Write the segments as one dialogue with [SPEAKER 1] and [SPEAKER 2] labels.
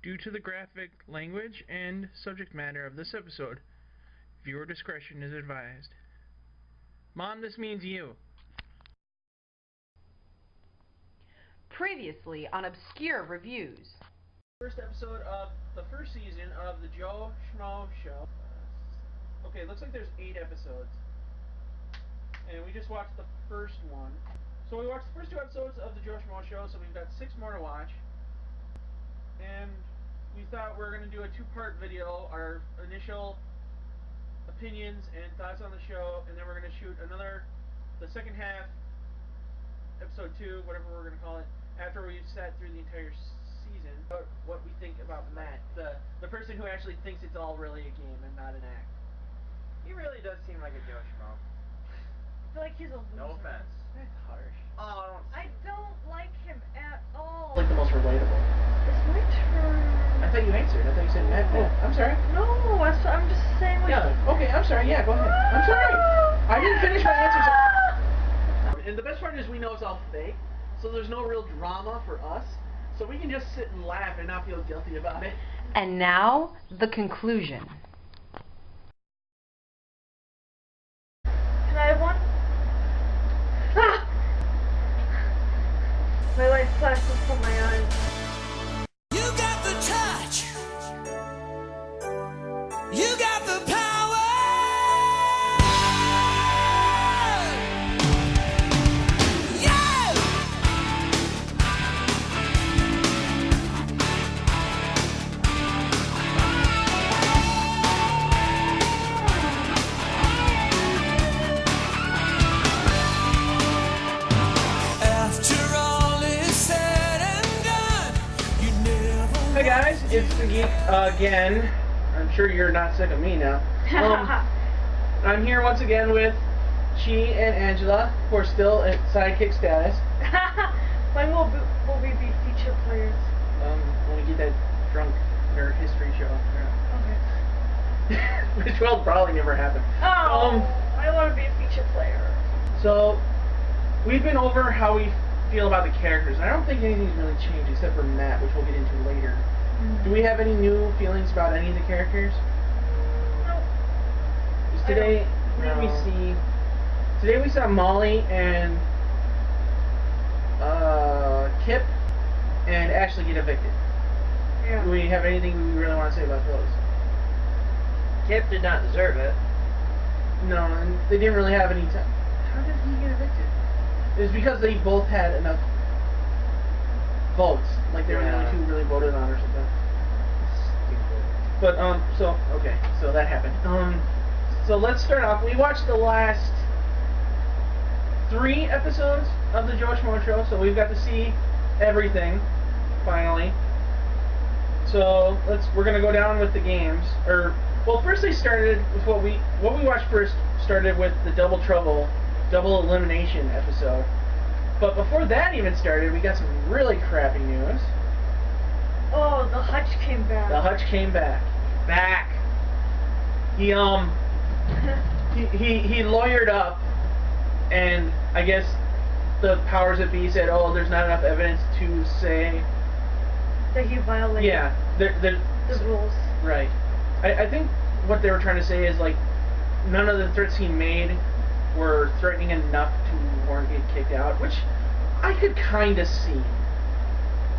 [SPEAKER 1] due to the graphic language and subject matter of this episode. Viewer discretion is advised. Mom, this means you.
[SPEAKER 2] Previously on Obscure Reviews.
[SPEAKER 1] First episode of the first season of the Joe Schmo show. Okay, it looks like there's 8 episodes. And we just watched the first one. So we watched the first 2 episodes of the Joe Schmo show, so we've got 6 more to watch. And we thought we were going to do a 2-part video, our initial opinions and thoughts on the show, and then we're going to shoot the second half, episode 2, whatever we're going to call it, after we've sat through the entire season. What we think about Matt, the person who actually thinks it's all really a game and not an act.
[SPEAKER 3] He really does seem like a Joe Schmo.
[SPEAKER 4] I feel like he's a loser.
[SPEAKER 3] No offense.
[SPEAKER 1] That's harsh.
[SPEAKER 3] Oh,
[SPEAKER 4] I don't like him at all.
[SPEAKER 1] Like the most relatable.
[SPEAKER 4] It's my turn.
[SPEAKER 1] I thought you answered. I thought you said Matt. Oh, I'm sorry.
[SPEAKER 4] No, I'm just saying like...
[SPEAKER 1] Yeah, okay, I'm sorry. Yeah, go ahead. I'm sorry. I didn't finish my answers. And the best part is we know it's all fake, so there's no real drama for us. So we can just sit and laugh and not feel guilty about it.
[SPEAKER 2] And now, the conclusion.
[SPEAKER 4] Can I have one? Ah! My light flashes from my eyes.
[SPEAKER 5] You got the touch. You got the power. Yeah. After all is said and done, you never.
[SPEAKER 1] Hey guys, it's the Geek again. I'm sure you're not sick of me now. I'm here once again with Chee and Angela, who are still at sidekick status.
[SPEAKER 4] When will we be feature players?
[SPEAKER 1] When we get that drunk nerd history show.
[SPEAKER 4] Okay.
[SPEAKER 1] Which will probably never happen.
[SPEAKER 4] Oh, I want to be a feature player.
[SPEAKER 1] So, we've been over how we feel about the characters, and I don't think anything's really changed except for Matt, which we'll get into later. Do we have any new feelings about any of the characters?
[SPEAKER 4] No.
[SPEAKER 1] Because today, let me see. Today we saw Molly and Kip and Ashley get evicted.
[SPEAKER 4] Yeah.
[SPEAKER 1] Do we have anything we really want to say about those?
[SPEAKER 3] Kip did not deserve it.
[SPEAKER 1] No, and they didn't really have any time. How did he get evicted? It was because they both had enough votes. Like they were the only 2 really voted on or something. But so that happened. So let's start off. We watched the last 3 episodes of the Joe Schmo show, so we've got to see everything finally. So we're gonna go down with the games. First they started with what we watched first. Started with the Double Elimination episode. But before that even started, we got some really crappy news.
[SPEAKER 4] Oh, the Hutch came back.
[SPEAKER 1] The Hutch came back. He he lawyered up, and I guess the powers that be said, "Oh, there's not enough evidence to say
[SPEAKER 4] that he violated.
[SPEAKER 1] Yeah,
[SPEAKER 4] the rules."
[SPEAKER 1] Right. I think what they were trying to say is like none of the threats he made were threatening enough to warrant getting kicked out, which I could kind of see.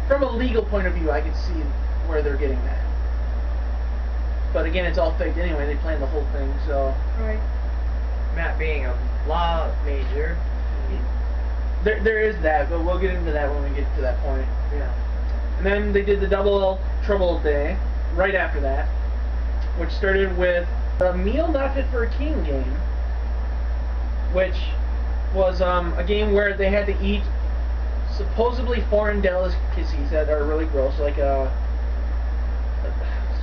[SPEAKER 1] From a legal point of view, I could see where they're getting that. But again, it's all faked anyway. They planned the whole thing, so.
[SPEAKER 4] Right.
[SPEAKER 3] Matt being a law major.
[SPEAKER 1] There is that, but we'll get into that when we get to that point.
[SPEAKER 3] Yeah.
[SPEAKER 1] And then they did the Double Trouble Day right after that, which started with a Meal Not Fit for a King game, which was a game where they had to eat supposedly foreign delicacies that are really gross, like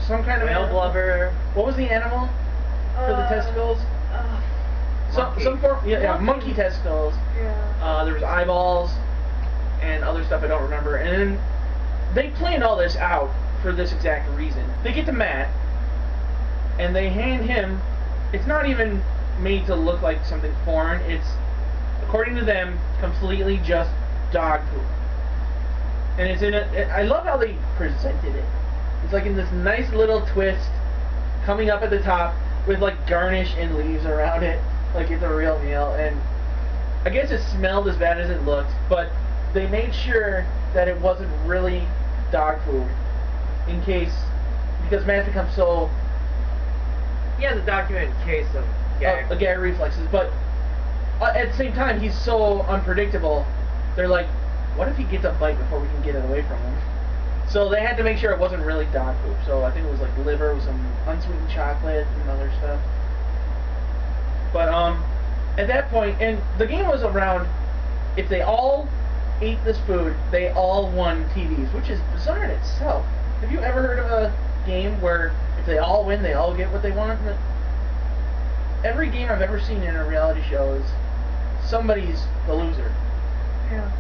[SPEAKER 1] some kind of
[SPEAKER 3] whale blubber.
[SPEAKER 1] What was the animal for the testicles? Monkey testicles.
[SPEAKER 4] Yeah.
[SPEAKER 1] There was eyeballs and other stuff I don't remember. And then they planned all this out for this exact reason. They get to Matt, and they hand him. It's not even made to look like something foreign. It's, according to them, completely just dog poop. And it's in a. I love how they presented it. It's like in this nice little twist, coming up at the top with like garnish and leaves around it, like it's a real meal. And I guess it smelled as bad as it looked, but they made sure that it wasn't really dog food, in case, because Matt's become so.
[SPEAKER 3] He has a documented case of
[SPEAKER 1] gag reflexes, but at the same time, he's so unpredictable. They're like, what if he gets a bite before we can get it away from him? So they had to make sure it wasn't really dog food. So I think it was like liver with some unsweetened chocolate and other stuff. But at that point, and the game was around, if they all ate this food, they all won TVs, which is bizarre in itself. Have you ever heard of a game where if they all win, they all get what they want? Every game I've ever seen in a reality show is somebody's the loser.
[SPEAKER 4] Yeah.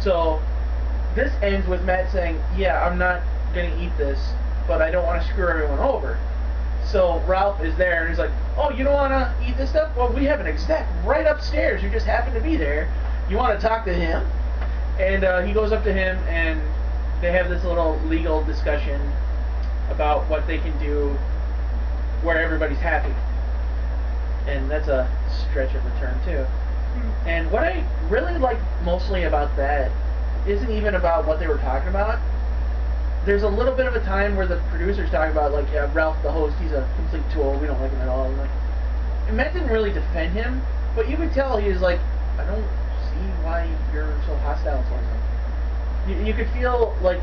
[SPEAKER 1] So this ends with Matt saying, yeah, I'm not going to eat this, but I don't want to screw everyone over. So Ralph is there and he's like, oh, you don't want to eat this stuff? Well, we have an exec right upstairs who just happened to be there. You want to talk to him? And he goes up to him and they have this little legal discussion about what they can do where everybody's happy. And that's a stretch of the term too. And what I really like mostly about that isn't even about what they were talking about. There's a little bit of a time where the producers talk about, like, yeah, Ralph, the host, he's a complete tool, we don't like him at all. And Matt didn't really defend him, but you could tell he was like, I don't see why you're so hostile towards him. You could feel like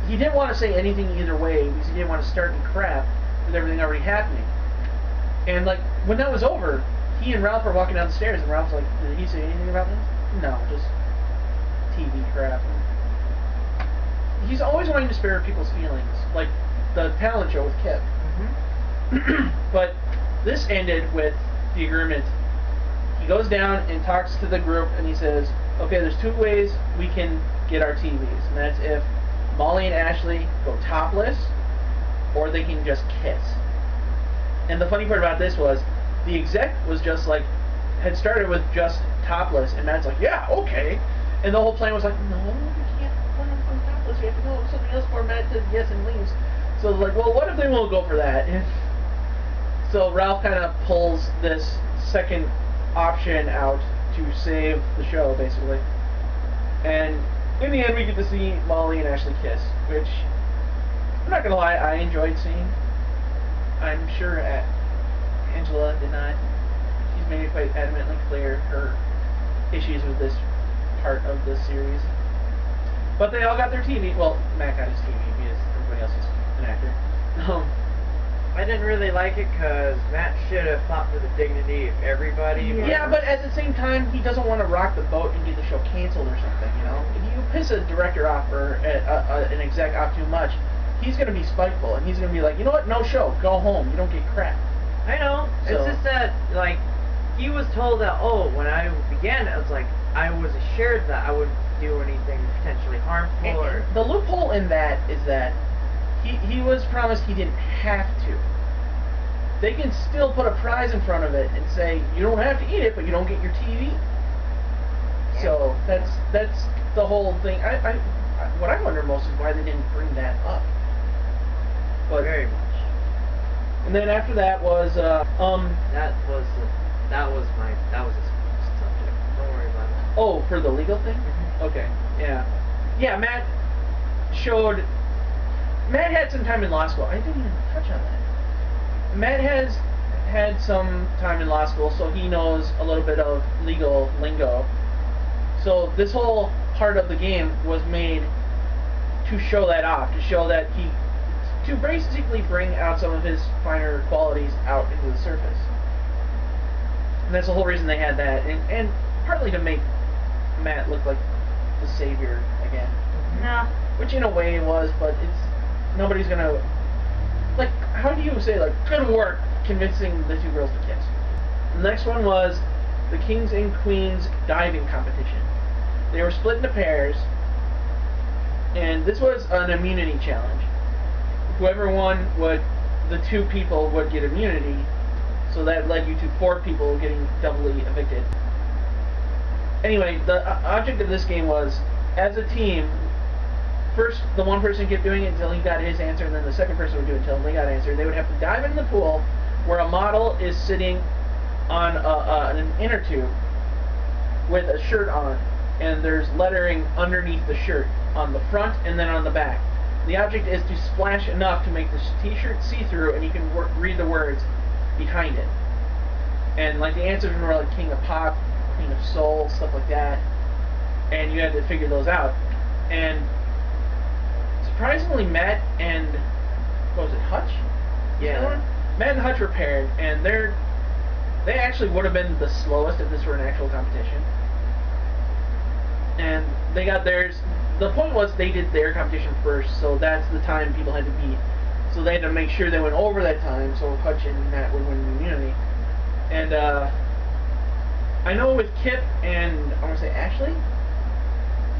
[SPEAKER 1] he didn't want to say anything either way because he didn't want to start any crap with everything already happening. And like when that was over, he and Ralph were walking down the stairs, and Ralph's like, "Did he say anything about this?" No, just TV crap. And he's always wanting to spare people's feelings, like the talent show with Kip. But this ended with the agreement. He goes down and talks to the group, and he says, "Okay, there's two ways we can get our TVs, and that's if Molly and Ashley go topless, or they can just kiss." And the funny part about this was, the exec was just like, had started with just topless, and Matt's like, yeah, okay. And the whole plan was like, no, we can't plan on topless, we have to go with something else before Matt says yes and leaves. So like, well, what if they won't go for that? And so Ralph kind of pulls this second option out to save the show, basically. And in the end, we get to see Molly and Ashley kiss, which, I'm not going to lie, I enjoyed seeing. I'm sure Angela did not. She's made it quite adamantly clear her issues with this part of the series. But they all got their TV. Well, Matt got his TV because everybody else is an actor.
[SPEAKER 3] I didn't really like it because Matt should have fought for the dignity of everybody.
[SPEAKER 1] Yeah, but at the same time, he doesn't want to rock the boat and get the show canceled or something, you know? If you piss a director off or an exec off too much, he's going to be spiteful, and he's going to be like, you know what, no show, go home, you don't get crap.
[SPEAKER 3] I know,
[SPEAKER 1] So,
[SPEAKER 3] it's just that, like, he was told that, oh, when I began, it was like, I was assured that I wouldn't do anything potentially harmful or...
[SPEAKER 1] The loophole in that is that he was promised he didn't have to. They can still put a prize in front of it and say, you don't have to eat it, but you don't get your TV. Yeah. So that's the whole thing. What I wonder most is why they didn't bring that up. But,
[SPEAKER 3] very much.
[SPEAKER 1] And then after that was
[SPEAKER 3] that was a subject. Don't worry about it.
[SPEAKER 1] Oh, for the legal thing? Okay. Yeah, Matt had some time in law school. I didn't even touch on that. Matt has had some time in law school, so he knows a little bit of legal lingo. So this whole part of the game was made to show that off, to basically bring out some of his finer qualities out into the surface. And that's the whole reason they had that, and partly to make Matt look like the savior again.
[SPEAKER 4] No.
[SPEAKER 1] Which in a way it was, but nobody's gonna, like, how do you say, like, good work convincing the two girls to kiss? The next one was the Kings and Queens diving competition. They were split into pairs, and this was an immunity challenge. Whoever won the two people would get immunity, so that led you to 4 people getting doubly evicted. Anyway, the object of this game was, as a team, first the one person kept doing it until he got his answer, and then the second person would do it until they got an answer. They would have to dive into the pool where a model is sitting on an inner tube with a shirt on, and there's lettering underneath the shirt on the front and then on the back. The object is to splash enough to make the t-shirt see-through, and you can read the words behind it. And like the answers were like King of Pop, Queen of Soul, stuff like that, and you had to figure those out. And surprisingly, Matt and what was it, Hutch?
[SPEAKER 3] Yeah.
[SPEAKER 1] Matt and Hutch were paired, and they actually would have been the slowest if this were an actual competition. And they got theirs. The point was they did their competition first, so that's the time people had to beat. So they had to make sure they went over that time, so Hutch and Matt would win the immunity. And I know with Kip and I want to say Ashley.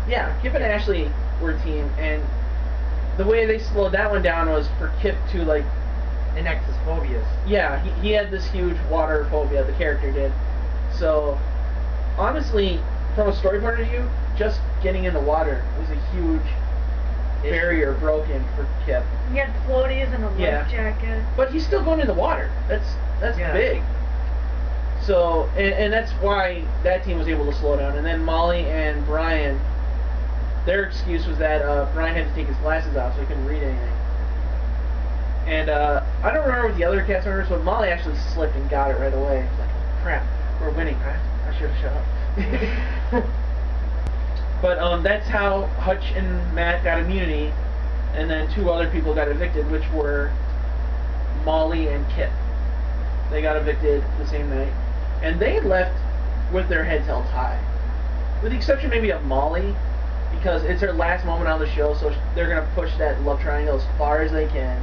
[SPEAKER 1] Yeah, Kip and Ashley were a team, and the way they slowed that one down was for Kip to like
[SPEAKER 3] enact his phobias.
[SPEAKER 1] Yeah, he had this huge water phobia, the character did. So honestly, from a story point of view, just getting in the water was a huge barrier broken for Kip.
[SPEAKER 4] He had floaties and a life jacket.
[SPEAKER 1] But he's still going in the water. That's big. So, and that's why that team was able to slow down. And then Molly and Brian, their excuse was that Brian had to take his glasses off so he couldn't read anything. And I don't remember what the other cast members, but Molly actually slipped and got it right away. It's like, crap, we're winning. I should have shut up. But that's how Hutch and Matt got immunity, and then two other people got evicted, which were Molly and Kip. They got evicted the same night, and they left with their heads held high, with the exception maybe of Molly, because it's her last moment on the show, so they're gonna push that love triangle as far as they can.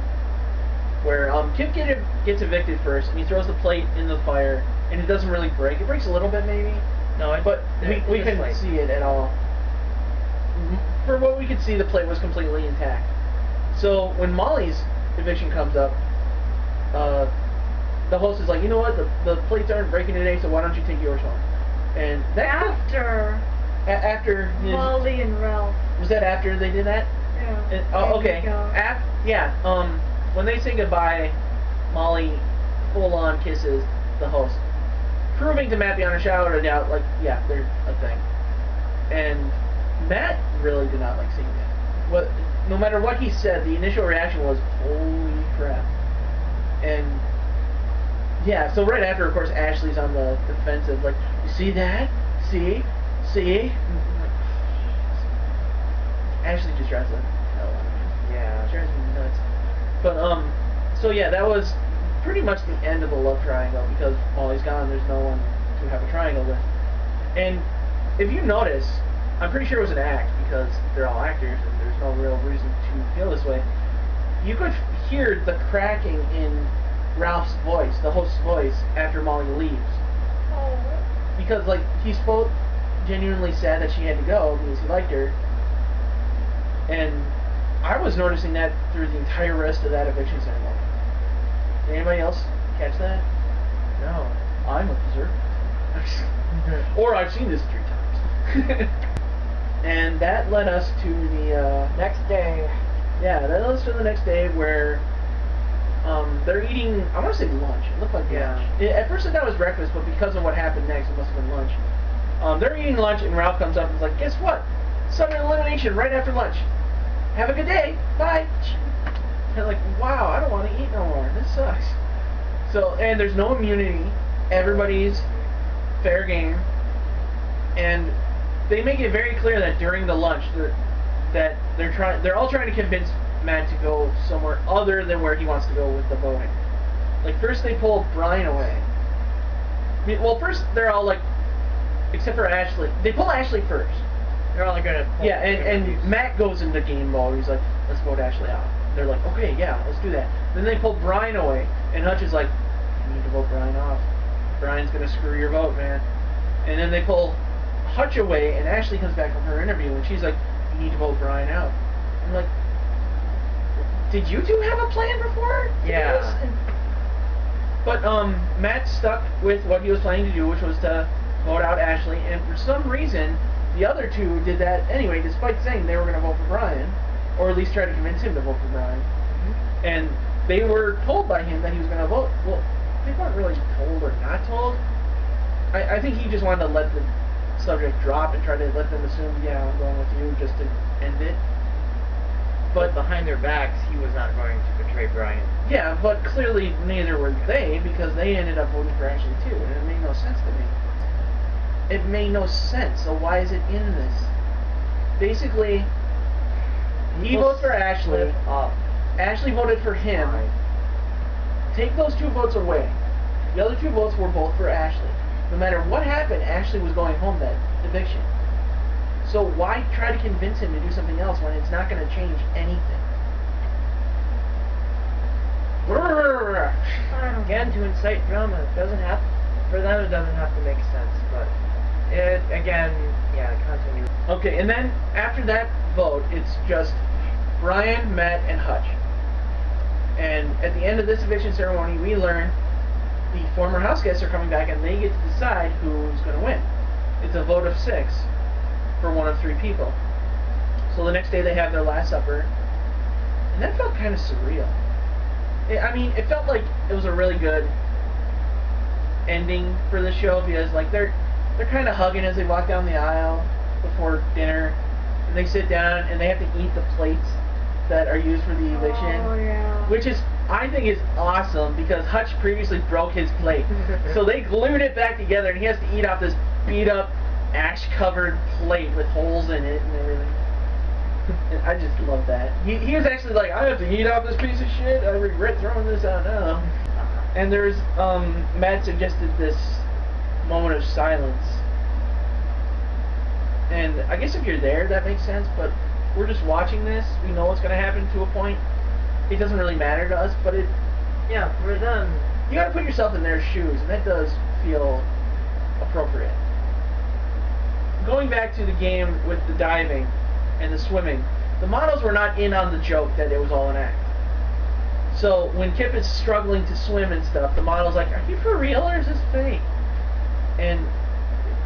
[SPEAKER 1] Where Kip gets evicted first, and he throws the plate in the fire, and it doesn't really break. It breaks a little bit maybe. No, but we couldn't see it at all. For what we could see, the plate was completely intact. So when Molly's eviction comes up, the host is like, you know what, the plates aren't breaking today, so why don't you take yours home? And that after
[SPEAKER 4] Molly and Ralph.
[SPEAKER 1] Was that after they did that?
[SPEAKER 4] Yeah.
[SPEAKER 1] Oh, okay. When they say goodbye, Molly full-on kisses the host, proving to Matt beyond a shadow of a doubt, like, yeah, they're a thing. And Matt really did not like seeing that. No matter what he said, the initial reaction was, holy crap. And yeah, so right after, of course, Ashley's on the defensive, like, you see that? See? Ashley just drives the hell out of me. Yeah. Drives me nuts. But, so yeah, that was pretty much the end of the love triangle, because Molly's gone, there's no one to have a triangle with. And if you notice, I'm pretty sure it was an act, because they're all actors, and there's no real reason to feel this way. You could hear the cracking in Ralph's voice, the host's voice, after Molly leaves.
[SPEAKER 4] Oh.
[SPEAKER 1] Because, like, he's both genuinely sad that she had to go, because he liked her, and I was noticing that through the entire rest of that eviction ceremony. Did anybody else catch that? No. I'm a berserker. Or I've seen this 3 times. And that led us to the next day. Yeah, that led us to the next day where they're eating, I want to say lunch. It looked like lunch. At first I thought it was breakfast, but because of what happened next, it must have been lunch. They're eating lunch, and Ralph comes up and is like, guess what? Sudden elimination right after lunch. Have a good day. Bye. And like, wow, I don't want to eat no more. This sucks. So, and there's no immunity. Everybody's fair game. And they make it very clear that during the lunch they're all trying to convince Matt to go somewhere other than where he wants to go with the voting. Like, first they pull Brian away. Well, first they're all like, except for Ashley. They pull Ashley first.
[SPEAKER 3] They're all gonna...
[SPEAKER 1] Yeah, and Matt goes into game mode. He's like, let's vote Ashley out. They're like, okay, yeah, let's do that. Then they pull Brian away, and Hutch is like, you need to vote Brian off. Brian's gonna screw your vote, man. And then they pull Hutch away, and Ashley comes back from her interview, and she's like, you need to vote Brian out. I'm like, did you two have a plan before?
[SPEAKER 3] Yeah.
[SPEAKER 1] But Matt stuck with what he was planning to do, which was to vote out Ashley, and for some reason, the other two did that anyway, despite saying they were going to vote for Brian. or at least try to convince him to vote for Brian. And they were told by him that he was going to vote. Well, they weren't really told or not told. I think he just wanted to let the subject drop and try to let them assume, yeah, I'm going with you, just to end it.
[SPEAKER 3] But behind their backs, he was not going to betray Brian.
[SPEAKER 1] Yeah, but clearly neither were they, because they ended up voting for Ashley too, and it made no sense to me. It made no sense, so why is it in this? Basically, he votes for Ashley. Ashley voted for him. Take those 2 votes away. The other 2 votes were both for Ashley. No matter what happened, Ashley was going home that eviction. So why try to convince him to do something else when it's not going to change anything?
[SPEAKER 3] Again, to incite drama. It doesn't have, for them it doesn't have to make sense, but it, again, yeah, continue.
[SPEAKER 1] Okay, and then after that vote, it's just Brian, Matt, and Hutch. And at the end of this eviction ceremony, we learn the former house guests are coming back and they get to decide who's going to win. It's a vote of 6 for one of 3 people. So the next day they have their last supper, and that felt kind of surreal. I mean, it felt like it was a really good ending for the show, because like they're kind of hugging as they walk down the aisle before dinner, and they sit down and they have to eat the plates that are used for the eviction.
[SPEAKER 4] Oh, yeah.
[SPEAKER 1] Which is, I think, is awesome, because Hutch previously broke his plate. So they glued it back together, and he has to eat off this beat up, ash-covered plate with holes in it and everything. And I just love that. He was actually like, I have to eat off this piece of shit. I regret throwing this out now. And there's, Matt suggested this moment of silence. And I guess if you're there, that makes sense, but we're just watching this. We know what's going to happen to a point. It doesn't really matter to us, but it...
[SPEAKER 3] Yeah, for them.
[SPEAKER 1] You got to put yourself in their shoes, and that does feel appropriate. Going back to the game with the diving and the swimming, the models were not in on the joke that it was all an act. So when Kip is struggling to swim and stuff, the model's like, are you for real or is this fake? And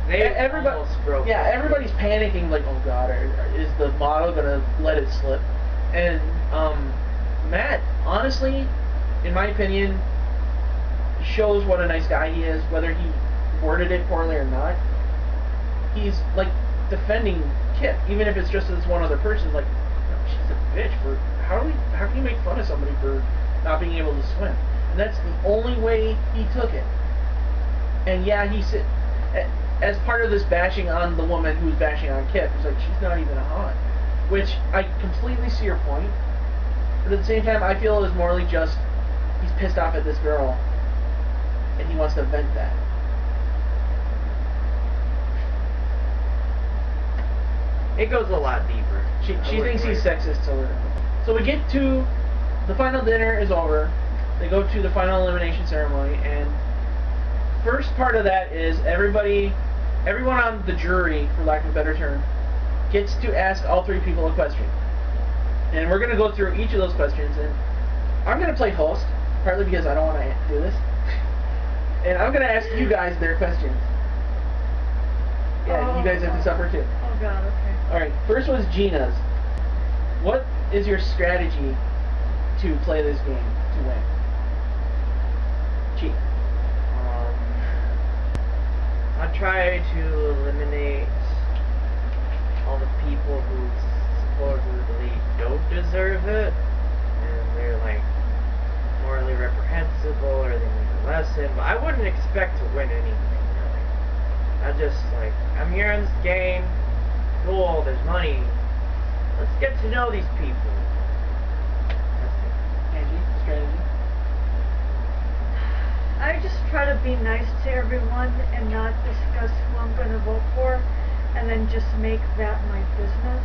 [SPEAKER 3] almost broke.
[SPEAKER 1] Yeah, everybody's panicking like, oh god, is the model gonna let it slip? And Matt, honestly, in my opinion, shows what a nice guy he is, whether he worded it poorly or not. He's like defending Kip, even if it's just this one other person. Like, she's a bitch for how can you make fun of somebody for not being able to swim? And that's the only way he took it. And yeah, he said, as part of this bashing on the woman who's bashing on Kip, he's like, she's not even a hot. Which I completely see your point, but at the same time, I feel it was morally just he's pissed off at this girl, and he wants to vent that.
[SPEAKER 3] It goes a lot deeper.
[SPEAKER 1] She thinks he's sexist, so we get to the final dinner is over. They go to the final elimination ceremony, and first part of that is everyone on the jury, for lack of a better term, gets to ask all 3 people a question. And we're going to go through each of those questions, and I'm going to play host, partly because I don't want to do this. And I'm going to ask you guys their questions. Yeah, you guys have to suffer too.
[SPEAKER 4] Oh god, okay.
[SPEAKER 1] Alright, first was Gina's. What is your strategy to play this game to win? Chee.
[SPEAKER 3] I try to eliminate all the people who supposedly don't deserve it, and they're like morally reprehensible, or they need a lesson. But I wouldn't expect to win anything, really. I just like, I'm here in this game. Cool, there's money. Let's get to know these people. That's it.
[SPEAKER 1] Angie, strategy?
[SPEAKER 4] I just try to be nice to everyone and not discuss who I'm going to vote for, and then just make that my business.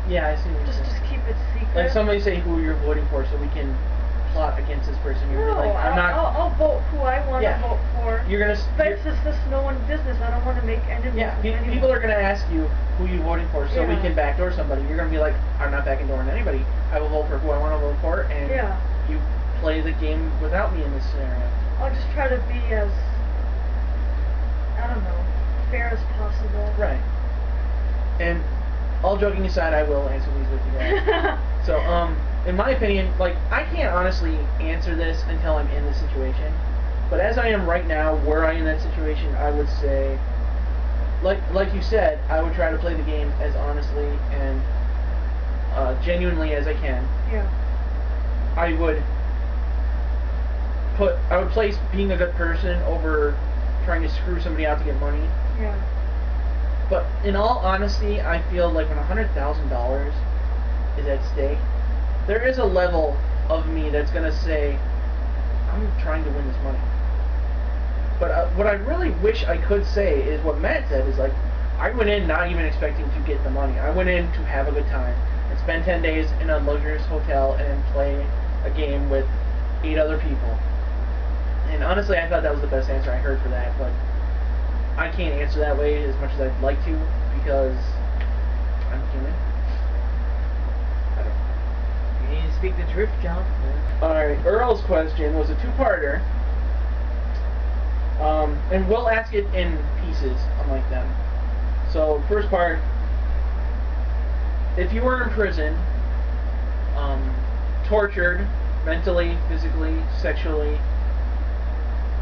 [SPEAKER 1] Yeah, I see what you're
[SPEAKER 4] Just
[SPEAKER 1] saying.
[SPEAKER 4] keep it secret.
[SPEAKER 1] Like somebody say who you're voting for so we can plot against this person. You're
[SPEAKER 4] No,
[SPEAKER 1] like,
[SPEAKER 4] I'll vote who I want
[SPEAKER 1] Yeah.
[SPEAKER 4] to vote for.
[SPEAKER 1] You're gonna.
[SPEAKER 4] But it's just this no one's business. I don't want to make enemies
[SPEAKER 1] Yeah,
[SPEAKER 4] with anyone.
[SPEAKER 1] people are gonna ask you who you voting for, so we
[SPEAKER 4] Yeah.
[SPEAKER 1] can backdoor somebody. You're gonna be like, I'm not backdooring anybody. I will vote for who I want to vote for, and
[SPEAKER 4] Yeah.
[SPEAKER 1] you play the game without me in this scenario.
[SPEAKER 4] I'll just try to be as, I don't know, fair as possible.
[SPEAKER 1] Right. And all joking aside, I will answer these with you guys. So, in my opinion, like, I can't honestly answer this until I'm in the situation. But as I am right now, were I in that situation, I would say, like you said, I would try to play the game as honestly and genuinely as I can.
[SPEAKER 4] Yeah.
[SPEAKER 1] I would place being a good person over trying to screw somebody out to get money.
[SPEAKER 4] Yeah.
[SPEAKER 1] But in all honesty, I feel like when $100,000 is at stake, there is a level of me that's gonna say, I'm trying to win this money. But what I really wish I could say is what Matt said, is like, I went in not even expecting to get the money. I went in to have a good time and spend 10 days in a luxurious hotel and play a game with 8 other people. And honestly, I thought that was the best answer I heard for that, but I can't answer that way as much as I'd like to, because I'm human. I don't know.
[SPEAKER 3] You need to speak the truth, John.
[SPEAKER 1] Alright, Earl's question was a two-parter. And we'll ask it in pieces, unlike them. So, first part, if you were in prison, tortured, mentally, physically, sexually,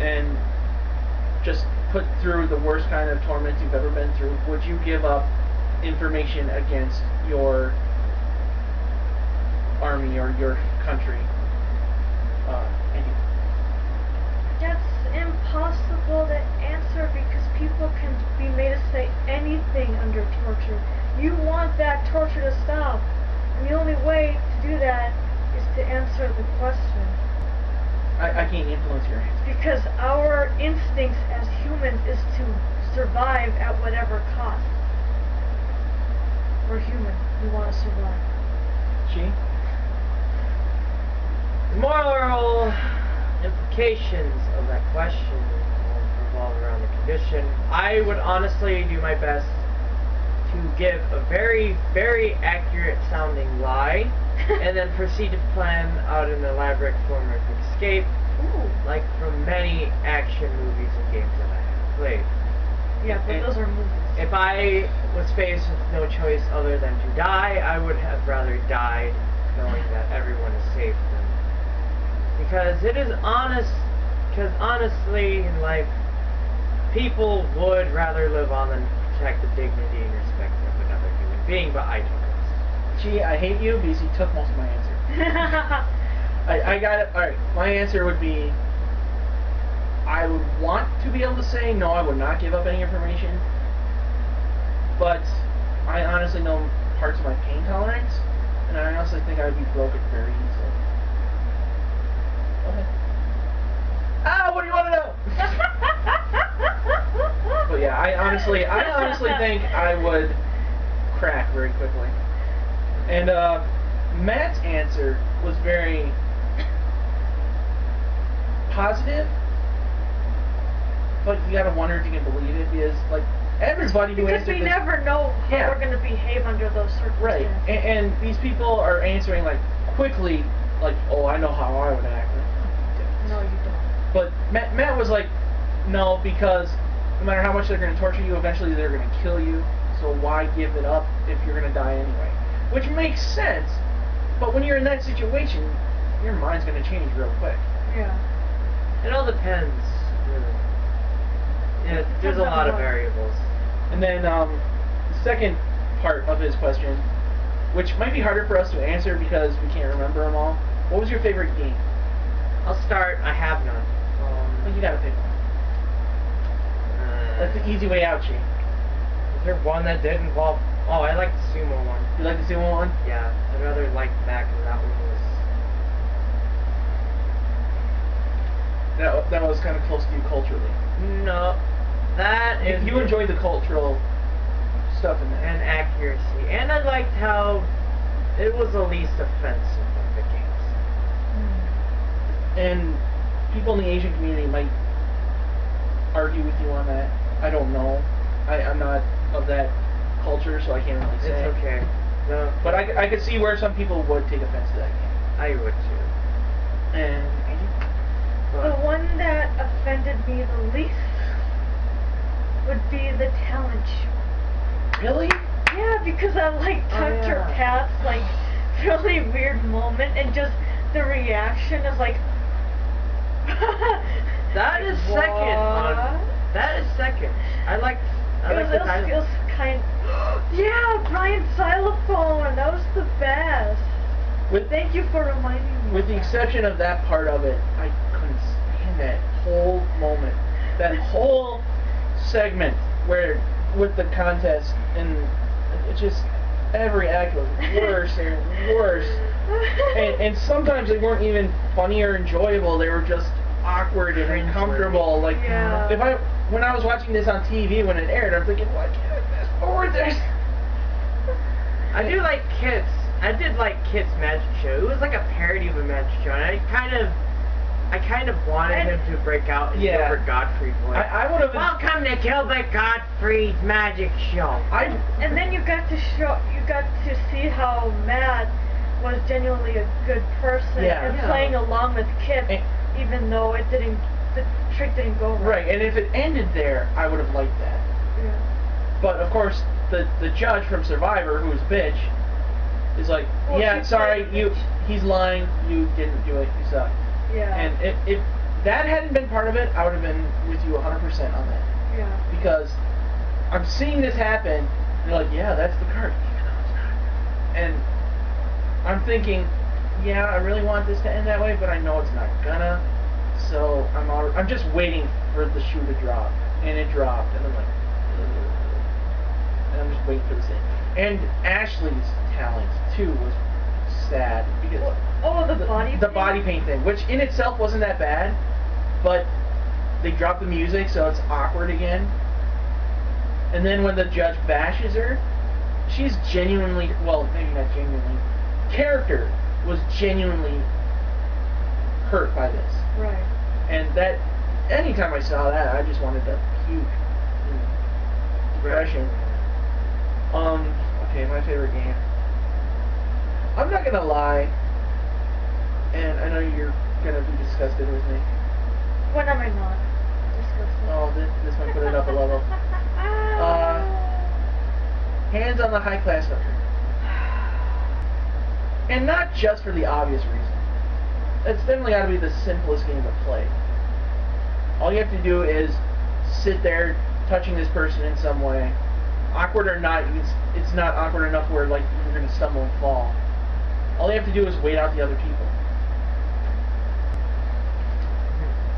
[SPEAKER 1] and just put through the worst kind of torment you've ever been through, would you give up information against your army or your country? Andy.
[SPEAKER 4] That's impossible to answer because people can be made to say anything under torture. You want that torture to stop. And the only way to do that is to answer the question.
[SPEAKER 1] I can't influence your answer.
[SPEAKER 4] Because our instincts as humans is to survive at whatever cost. We're human. We want to survive.
[SPEAKER 1] Chee?
[SPEAKER 3] The moral implications of that question revolve around the condition. I would honestly do my best to give a very, very accurate sounding lie and then proceed to plan out an elaborate form of escape, like from many action movies and games that I have played.
[SPEAKER 4] Yeah, but those are movies.
[SPEAKER 3] If I was faced with no choice other than to die, I would have rather died knowing that everyone is safe than, because it is honest, because honestly in life, people would rather live on than protect the dignity and respect of another human being, but I don't.
[SPEAKER 1] Chee, I hate you because you took most of my answer. I got it. Alright, my answer would be, I would want to be able to say, no, I would not give up any information, but I honestly know parts of my pain tolerance, and I honestly think I would be broken very easily. Go ahead. Ah, what do you want to know? But yeah, I honestly think I would crack very quickly. And Matt's answer was very positive, but you gotta wonder if you can believe it, because like everybody who
[SPEAKER 4] Because
[SPEAKER 1] answered
[SPEAKER 4] we
[SPEAKER 1] this,
[SPEAKER 4] never know how
[SPEAKER 1] Yeah.
[SPEAKER 4] we're going to behave under those circumstances.
[SPEAKER 1] right, and these people are answering like quickly, like, oh, I know how I would act.
[SPEAKER 4] No, you don't.
[SPEAKER 1] But Matt was like, no, because no matter how much they're going to torture you, eventually they're going to kill you, so why give it up if you're going to die anyway? Which makes sense, but when you're in that situation, your mind's going to change real quick.
[SPEAKER 4] Yeah.
[SPEAKER 3] It all depends, really. Yeah, there's a lot of variables.
[SPEAKER 1] And then the second part of his question, which might be harder for us to answer because we can't remember them all. What was your favorite game?
[SPEAKER 3] I'll start. I have none.
[SPEAKER 1] Well, you gotta pick one. That's the easy way out, Chee.
[SPEAKER 3] Is there one that did involve? Oh, I like the sumo one.
[SPEAKER 1] You like the sumo one?
[SPEAKER 3] Yeah, I'd rather like that because that one was.
[SPEAKER 1] That was kind of close to you culturally.
[SPEAKER 3] No, that is.
[SPEAKER 1] You enjoyed the cultural stuff in that.
[SPEAKER 3] And accuracy, and I liked how it was the least offensive of the games.
[SPEAKER 1] And people in the Asian community might argue with you on that. I don't know. I'm not of that culture, so I can't really say.
[SPEAKER 3] It's okay. No,
[SPEAKER 1] But I could see where some people would take offense to that game.
[SPEAKER 3] I would too.
[SPEAKER 1] And Angie?
[SPEAKER 4] The one that offended me the least would be the talent show.
[SPEAKER 1] Really?
[SPEAKER 4] Yeah, because I like touched her
[SPEAKER 3] yeah.
[SPEAKER 4] Pat's like really weird moment, and just the reaction is like.
[SPEAKER 3] That is second. That is second. I like the timing.
[SPEAKER 4] It was kind. Yeah, Brian's xylophone. That was the best. Thank you for reminding me.
[SPEAKER 1] With the exception of that part of it, I couldn't stand that whole moment. That whole segment where with the contest, and it just every act was worse and worse. And sometimes they weren't even funny or enjoyable. They were just awkward and uncomfortable. Like
[SPEAKER 4] Yeah.
[SPEAKER 1] when I was watching this on TV when it aired, I'm thinking, why can't I fast forward this?
[SPEAKER 3] I do like Kit's. I did like Kit's magic show. It was like a parody of a magic show, and I kind of wanted him to break out and
[SPEAKER 1] Yeah.
[SPEAKER 3] Gilbert Gottfried's voice.
[SPEAKER 1] I would have.
[SPEAKER 3] Welcome to Gilbert Gottfried's magic show.
[SPEAKER 4] And then you got to see how Matt was genuinely a good person
[SPEAKER 1] Yeah.
[SPEAKER 4] and
[SPEAKER 3] Yeah.
[SPEAKER 4] playing along with Kit,
[SPEAKER 1] And-
[SPEAKER 4] even though the trick didn't go right.
[SPEAKER 1] Right, and if it ended there, I would have liked that.
[SPEAKER 4] Yeah.
[SPEAKER 1] But of course, the judge from Survivor, who was bitch, is like,
[SPEAKER 4] Well,
[SPEAKER 1] yeah,
[SPEAKER 4] she
[SPEAKER 1] sorry,
[SPEAKER 4] played bitch.
[SPEAKER 1] he's lying, you didn't do it, you suck.
[SPEAKER 4] Yeah.
[SPEAKER 1] And if that hadn't been part of it, I would have been with you 100% on that.
[SPEAKER 4] Yeah.
[SPEAKER 1] Because I'm seeing this happen, and you're like, yeah, that's the card, even though it's not. And I'm thinking, yeah, I really want this to end that way, but I know it's not gonna. So I'm just waiting for the shoe to drop, and it dropped, and I'm like, ugh. And I'm just waiting for this thing. And Ashley's talent too was sad because the body paint thing, which in itself wasn't that bad, but they dropped the music, so it's awkward again. And then when the judge bashes her, she's genuinely, well, maybe not genuinely, character was genuinely hurt by this.
[SPEAKER 4] Right.
[SPEAKER 1] And that, anytime I saw that, I just wanted to puke in depression. Okay, my favorite game. I'm not gonna lie, and I know you're gonna be disgusted with me.
[SPEAKER 4] When am I not? Disgusting.
[SPEAKER 1] Oh, this might put it up a level. Hands on the high class hooker. And not just for the obvious reason. It's definitely got to be the simplest game to play. All you have to do is sit there touching this person in some way. Awkward or not, it's not awkward enough where like you're going to stumble and fall. All you have to do is wait out the other people.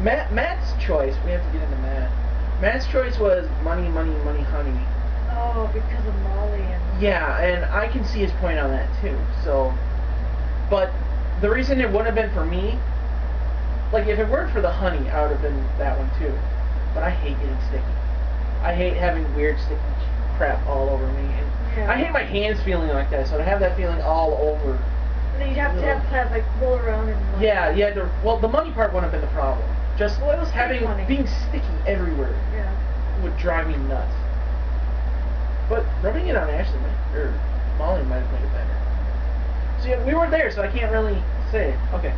[SPEAKER 1] Matt's choice, we have to get into Matt. Matt's choice was money, money, money, honey.
[SPEAKER 4] Oh, because of Molly and...
[SPEAKER 1] Yeah, and I can see his point on that too. So, but the reason it wouldn't have been for me, like if it weren't for the honey, I would have been that one too. But I hate getting sticky. I hate having weird sticky crap all over me, and
[SPEAKER 4] Yeah.
[SPEAKER 1] I hate my hands feeling like that. So to have that feeling all over.
[SPEAKER 4] And then you'd have to have like roll around and... Like,
[SPEAKER 1] Yeah. Well, the money part wouldn't have been the problem. Just
[SPEAKER 4] Well, it was pretty funny.
[SPEAKER 1] being sticky everywhere
[SPEAKER 4] Yeah.
[SPEAKER 1] would drive me nuts. But rubbing it on Ashley or Molly might have made it better. So yeah, we weren't there, so I can't really say it. Okay,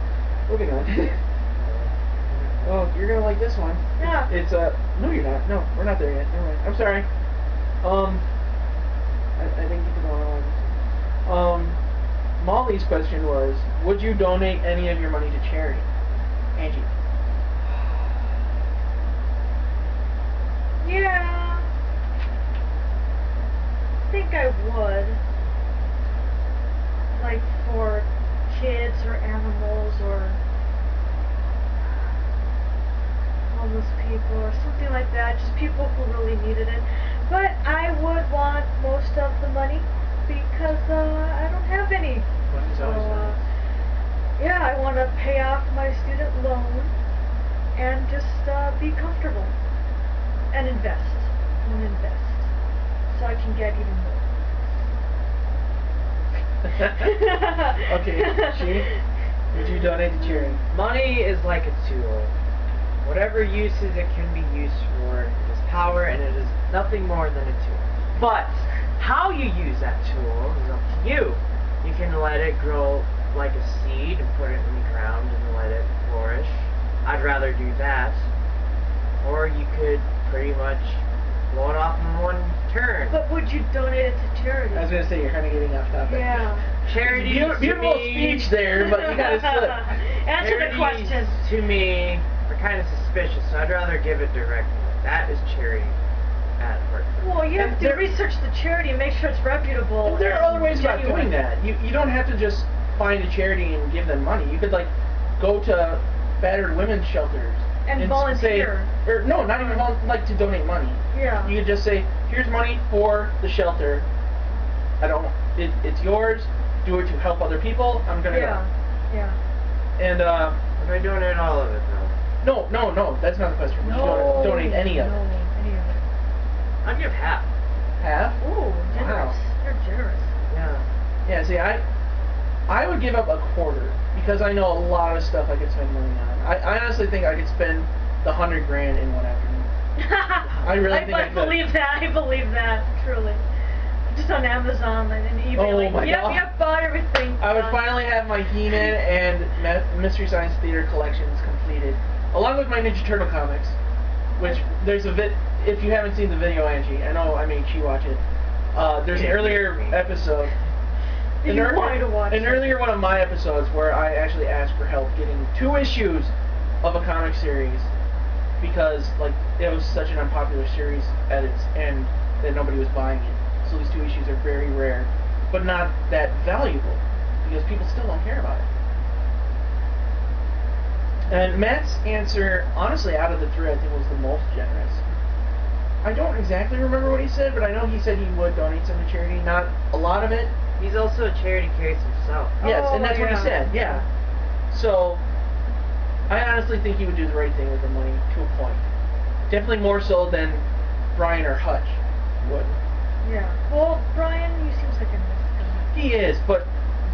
[SPEAKER 1] moving on. Oh, you're gonna like this one.
[SPEAKER 4] Yeah.
[SPEAKER 1] It's no, you're not. No, we're not there yet. Never mind. I'm sorry. I didn't get to go on. Molly's question was, would you donate any of your money to charity? Angie.
[SPEAKER 4] Yeah. I think I would. Like for kids or animals or homeless people or something like that. Just people who really needed it. But I would want most of the money because I don't have any.
[SPEAKER 1] Money's
[SPEAKER 4] So,
[SPEAKER 1] always nice.
[SPEAKER 4] yeah, I want to pay off my student loan and just be comfortable and invest. I want to invest so I can get even more.
[SPEAKER 1] Okay, Chee, would you donate to charity?
[SPEAKER 3] Money is like a tool. Whatever uses it can be used for, it is power and it is nothing more than a tool. But how you use that tool is up to you. You can let it grow like a seed and put it in the ground and let it flourish. I'd rather do that. Or you could pretty much blown off in one turn.
[SPEAKER 4] But would you donate it to charity?
[SPEAKER 1] I was gonna say you're kind of getting off topic.
[SPEAKER 4] Yeah.
[SPEAKER 3] Charity
[SPEAKER 1] Beautiful
[SPEAKER 3] to me,
[SPEAKER 1] speech there, but you gotta slip.
[SPEAKER 4] Answer the
[SPEAKER 3] charities
[SPEAKER 4] question.
[SPEAKER 3] to me are kind of suspicious, so I'd rather give it directly. That is charity at heart.
[SPEAKER 4] Well, you have
[SPEAKER 1] And
[SPEAKER 4] to
[SPEAKER 1] there-
[SPEAKER 4] research the charity and make sure it's reputable.
[SPEAKER 1] And there are other ways about
[SPEAKER 4] genuine.
[SPEAKER 1] doing that. You don't have to just find a charity and give them money. You could like go to battered women's shelters
[SPEAKER 4] And
[SPEAKER 1] say,
[SPEAKER 4] volunteer.
[SPEAKER 1] or no, not even like to donate money.
[SPEAKER 4] Yeah.
[SPEAKER 1] You could just say, here's money for the shelter. It's yours. Do it to help other people. I'm gonna
[SPEAKER 4] Yeah. Yeah.
[SPEAKER 1] go. And
[SPEAKER 3] If I donate all of it, though,
[SPEAKER 1] no, that's not the question. You
[SPEAKER 4] No.
[SPEAKER 1] should donate any of it.
[SPEAKER 4] No, any of it.
[SPEAKER 3] I'd give half.
[SPEAKER 1] Half?
[SPEAKER 4] Ooh, generous.
[SPEAKER 1] Wow.
[SPEAKER 4] You're generous.
[SPEAKER 3] Yeah.
[SPEAKER 1] Yeah, see, I would give up a quarter because I know a lot of stuff I could spend money on. I honestly think I could spend the $100,000 in one afternoon. I really think I could.
[SPEAKER 4] believe that. I believe that. Truly. Just on Amazon and eBay.
[SPEAKER 1] Oh
[SPEAKER 4] like,
[SPEAKER 1] my
[SPEAKER 4] yep,
[SPEAKER 1] God.
[SPEAKER 4] Yep, bought everything.
[SPEAKER 1] I would
[SPEAKER 4] done.
[SPEAKER 1] finally have my He-Man and Mystery Science Theater collections completed, along with my Ninja Turtle comics. Which there's a if you haven't seen the video, Angie, I know I made Chee watch it. There's an earlier episode.
[SPEAKER 4] You wanted to watch
[SPEAKER 1] an
[SPEAKER 4] it.
[SPEAKER 1] earlier one of my episodes where I actually asked for help getting 2 issues of a comic series because like it was such an unpopular series at its end that nobody was buying it. So these 2 issues are very rare, but not that valuable because people still don't care about it. And Matt's answer, honestly, out of the 3, I think was the most generous. I don't exactly remember what he said, but I know he said he would donate some to charity. Not a lot of it.
[SPEAKER 3] He's also a charity case himself.
[SPEAKER 1] Yes,
[SPEAKER 4] Oh,
[SPEAKER 1] and that's what he
[SPEAKER 4] yeah.
[SPEAKER 1] said. Yeah. So, I honestly think he would do the right thing with the money to a point. Definitely more so than Brian or Hutch would.
[SPEAKER 4] Yeah. Well, Brian, he seems like a nice guy.
[SPEAKER 1] He is, but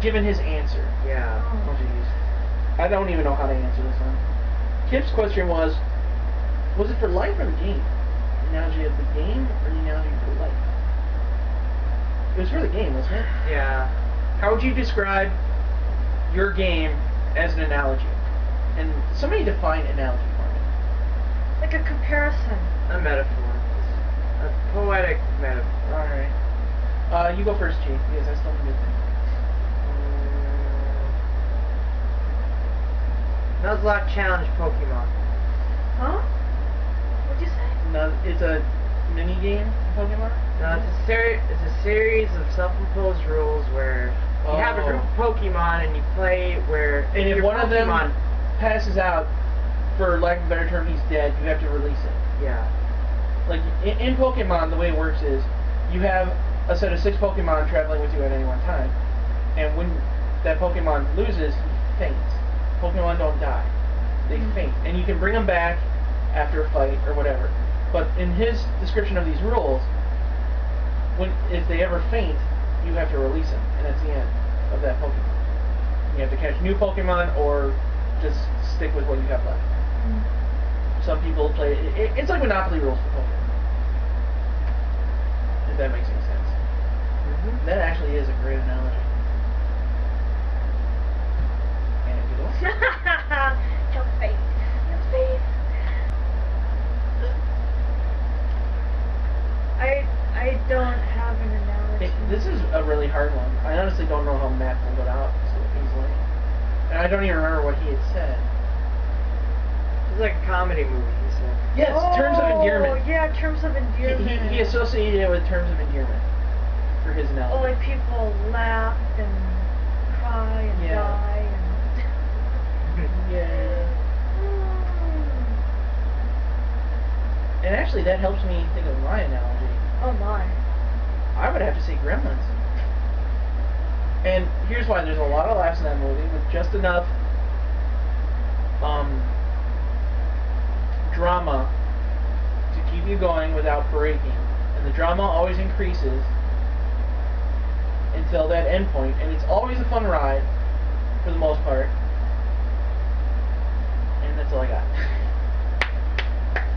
[SPEAKER 1] given his answer,
[SPEAKER 3] Yeah.
[SPEAKER 1] oh geez, I don't even know how to answer this one. Kip's question was it for life or the game? The analogy of the game or the analogy for life? It was for the game, wasn't it?
[SPEAKER 3] Yeah.
[SPEAKER 1] How would you describe your game as an analogy? And somebody define analogy for me.
[SPEAKER 4] Like a comparison.
[SPEAKER 3] A metaphor. A poetic metaphor.
[SPEAKER 1] Alright. You go first, Chee, because I still have a good thing.
[SPEAKER 3] Nuzlocke Challenge Pokemon.
[SPEAKER 4] Huh? What'd you say?
[SPEAKER 1] No, it's a mini game, Pokemon?
[SPEAKER 3] No, it's a series of self-imposed rules where you have a group of Pokemon and you play where
[SPEAKER 1] And if
[SPEAKER 3] your
[SPEAKER 1] one of them
[SPEAKER 3] Pokemon,
[SPEAKER 1] passes out, for lack of a better term, he's dead, you have to release it.
[SPEAKER 3] yeah,
[SPEAKER 1] Like, in Pokemon, the way it works is, you have a set of 6 Pokemon traveling with you at any one time, and when that Pokemon loses, he faints. Pokemon don't die. They faint. And you can bring them back after a fight or whatever. But in his description of these rules, if they ever faint, you have to release them, and that's the end of that Pokemon. You have to catch new Pokemon or just stick with what you have left. Some people play it's like Monopoly rules for Pokemon. If that makes any sense. That actually is a great analogy. And you go.
[SPEAKER 4] Your face. Your face. I don't have an analogy.
[SPEAKER 1] This is a really hard one. I honestly don't know how Matt pulled it out so easily. And I don't even remember what he had said.
[SPEAKER 3] it's like a comedy movie. He said.
[SPEAKER 1] Yes, terms of endearment.
[SPEAKER 4] Oh, yeah, terms of endearment.
[SPEAKER 1] He associated it with terms of endearment for his analogy.
[SPEAKER 4] Oh, like people laugh and cry and
[SPEAKER 1] Yeah.
[SPEAKER 4] die and...
[SPEAKER 1] Yeah. And actually, that helps me think of my analogy.
[SPEAKER 4] Oh my.
[SPEAKER 1] I would have to say Gremlins. And here's why: there's a lot of laughs in that movie with just enough drama to keep you going without breaking, and the drama always increases until that end point, and it's always a fun ride for the most part. And that's all I got.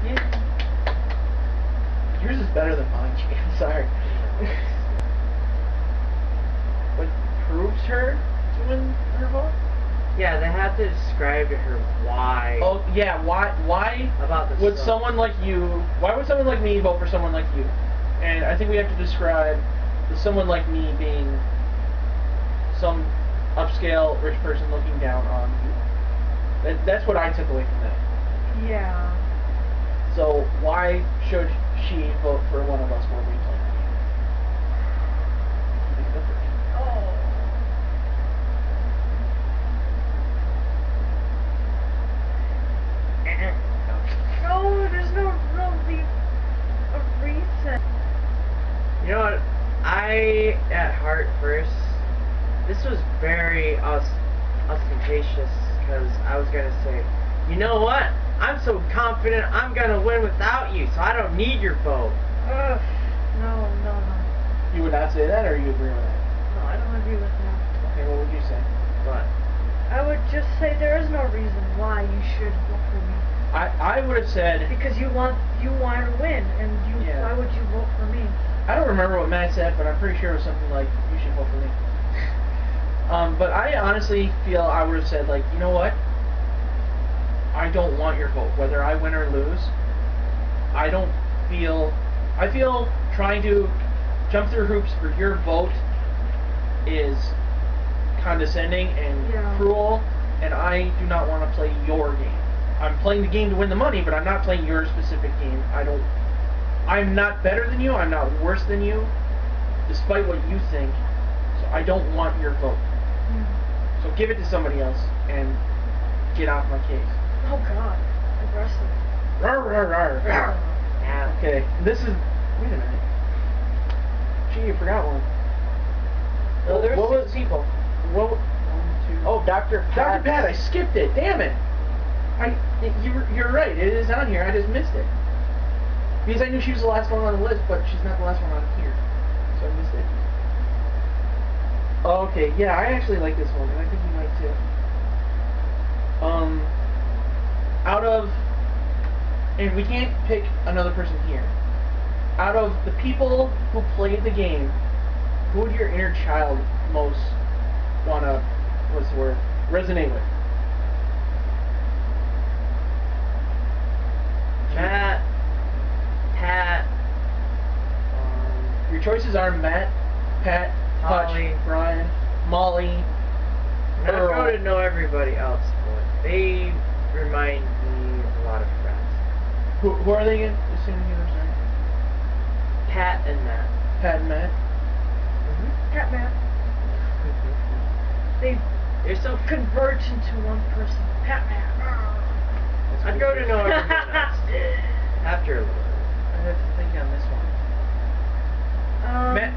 [SPEAKER 1] Yeah. Yours is better than mine, Chee. I'm sorry. What proves her to win her vote?
[SPEAKER 3] Yeah, they have to describe to her why.
[SPEAKER 1] Oh yeah, why
[SPEAKER 3] About the
[SPEAKER 1] would
[SPEAKER 3] stuff.
[SPEAKER 1] someone like you? Why would someone like me vote for someone like you? And I think we have to describe someone like me being some upscale rich person looking down on you. That's what I took away from that.
[SPEAKER 4] Yeah.
[SPEAKER 1] So why should she vote for one of us when we play the game?
[SPEAKER 4] Oh. No, there's no really a reason.
[SPEAKER 3] You know what? I, at heart first, this was very ostentatious because I was going to say, you know what? I'm so confident I'm going to win without you, so I don't need your vote.
[SPEAKER 4] Ugh. No.
[SPEAKER 1] You would not say that, or you agree with that?
[SPEAKER 4] No, I don't agree with that.
[SPEAKER 1] Okay, what would you say?
[SPEAKER 3] But
[SPEAKER 4] I would just say there is no reason why you should vote for me.
[SPEAKER 1] I would have said.
[SPEAKER 4] Because you want to win, and
[SPEAKER 1] Yeah.
[SPEAKER 4] why would you vote for me?
[SPEAKER 1] I don't remember what Matt said, but I'm pretty sure it was something like, you should vote for me. But I honestly feel I would have said, like, you know what? I don't want your vote, whether I win or lose. I feel trying to jump through hoops for your vote is condescending and
[SPEAKER 4] Yeah.
[SPEAKER 1] cruel, and I do not want to play your game. I'm playing the game to win the money, but I'm not playing your specific game. I'm not better than you, I'm not worse than you, despite what you think, so I don't want your vote. So give it to somebody else and get off my case.
[SPEAKER 4] Oh God, aggressive.
[SPEAKER 1] Rawr, rawr, rawr.
[SPEAKER 3] yeah.
[SPEAKER 1] Okay, this is... Wait a minute. Gee, you forgot one.
[SPEAKER 3] No, there's
[SPEAKER 1] what
[SPEAKER 3] six
[SPEAKER 1] was...
[SPEAKER 3] people.
[SPEAKER 1] What... 1, 2...
[SPEAKER 3] Oh, Dr.
[SPEAKER 1] Dr. Pat, I skipped it. Damn it. You're right. It is on here. I just missed it. Because I knew she was the last one on the list, but she's not the last one on here. So I missed it. Okay, yeah, I actually like this one, and I think you might too. Out of... And we can't pick another person here. Out of the people who played the game, who would your inner child most wanna... What's the word? Resonate with?
[SPEAKER 3] Matt, Pat,
[SPEAKER 1] Your choices are Matt, Pat,
[SPEAKER 3] Molly.
[SPEAKER 1] Hutch, Brian, Molly,
[SPEAKER 3] I'm not
[SPEAKER 1] Earl.
[SPEAKER 3] going to know everybody else, but they remind me of a lot of friends.
[SPEAKER 1] Who are they again? Just say them again, I'm sorry.
[SPEAKER 3] Pat and Matt.
[SPEAKER 1] Pat and Matt.
[SPEAKER 4] Cat man. They
[SPEAKER 3] They're so
[SPEAKER 4] converge into one person. Pat man.
[SPEAKER 3] I'd go to know everyone else after a little bit.
[SPEAKER 1] I have to think on this one.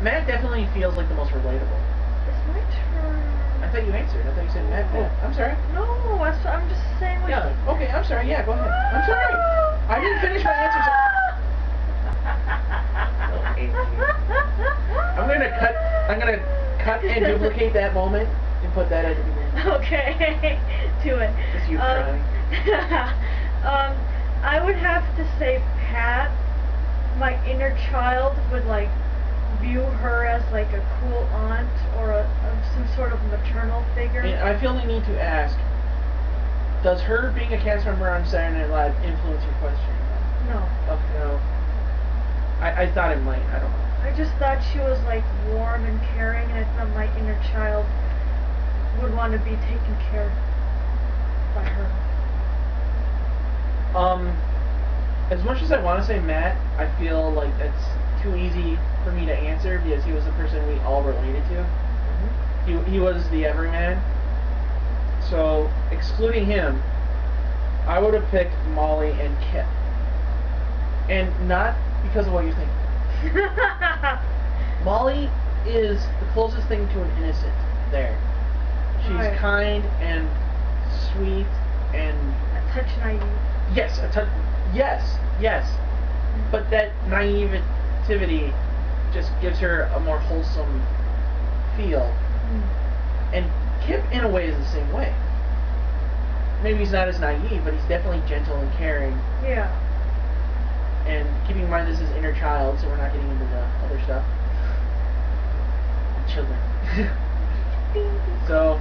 [SPEAKER 1] Matt definitely feels like the most relatable.
[SPEAKER 4] It's my turn.
[SPEAKER 1] I thought you answered. I thought you said Matt. Matt. I'm sorry.
[SPEAKER 4] No, I'm just saying what.
[SPEAKER 1] Yeah. Okay. I'm sorry. Yeah. Go ahead. I'm sorry. I didn't finish my answer. I'm gonna cut and duplicate that moment and put that at the beginning.
[SPEAKER 4] Okay, do it.
[SPEAKER 1] Just you crying.
[SPEAKER 4] I would have to say Pat. My inner child would like view her as like a cool aunt or some sort of maternal figure.
[SPEAKER 1] And I feel the need to ask: does her being a cast member on Saturday Night Live influence your question?
[SPEAKER 4] No.
[SPEAKER 1] Okay. No. I thought it might. I don't know.
[SPEAKER 4] I just thought she was like warm and caring, and I thought my inner child would want to be taken care of by her.
[SPEAKER 1] As much as I want to say Matt, I feel like that's too easy for me to answer because he was the person we all related to. He was the everyman. So, excluding him, I would have picked Molly and Kip. And not because of what you think. Molly is the closest thing to an innocent there. She's
[SPEAKER 4] Right.
[SPEAKER 1] kind and sweet and...
[SPEAKER 4] A touch naive.
[SPEAKER 1] Yes, yes. But that naivety just gives her a more wholesome feel. And Kip, in a way, is the same way. Maybe he's not as naive, but he's definitely gentle and caring.
[SPEAKER 4] Yeah.
[SPEAKER 1] And keeping in mind this is inner child, so we're not getting into the other stuff. Children. So,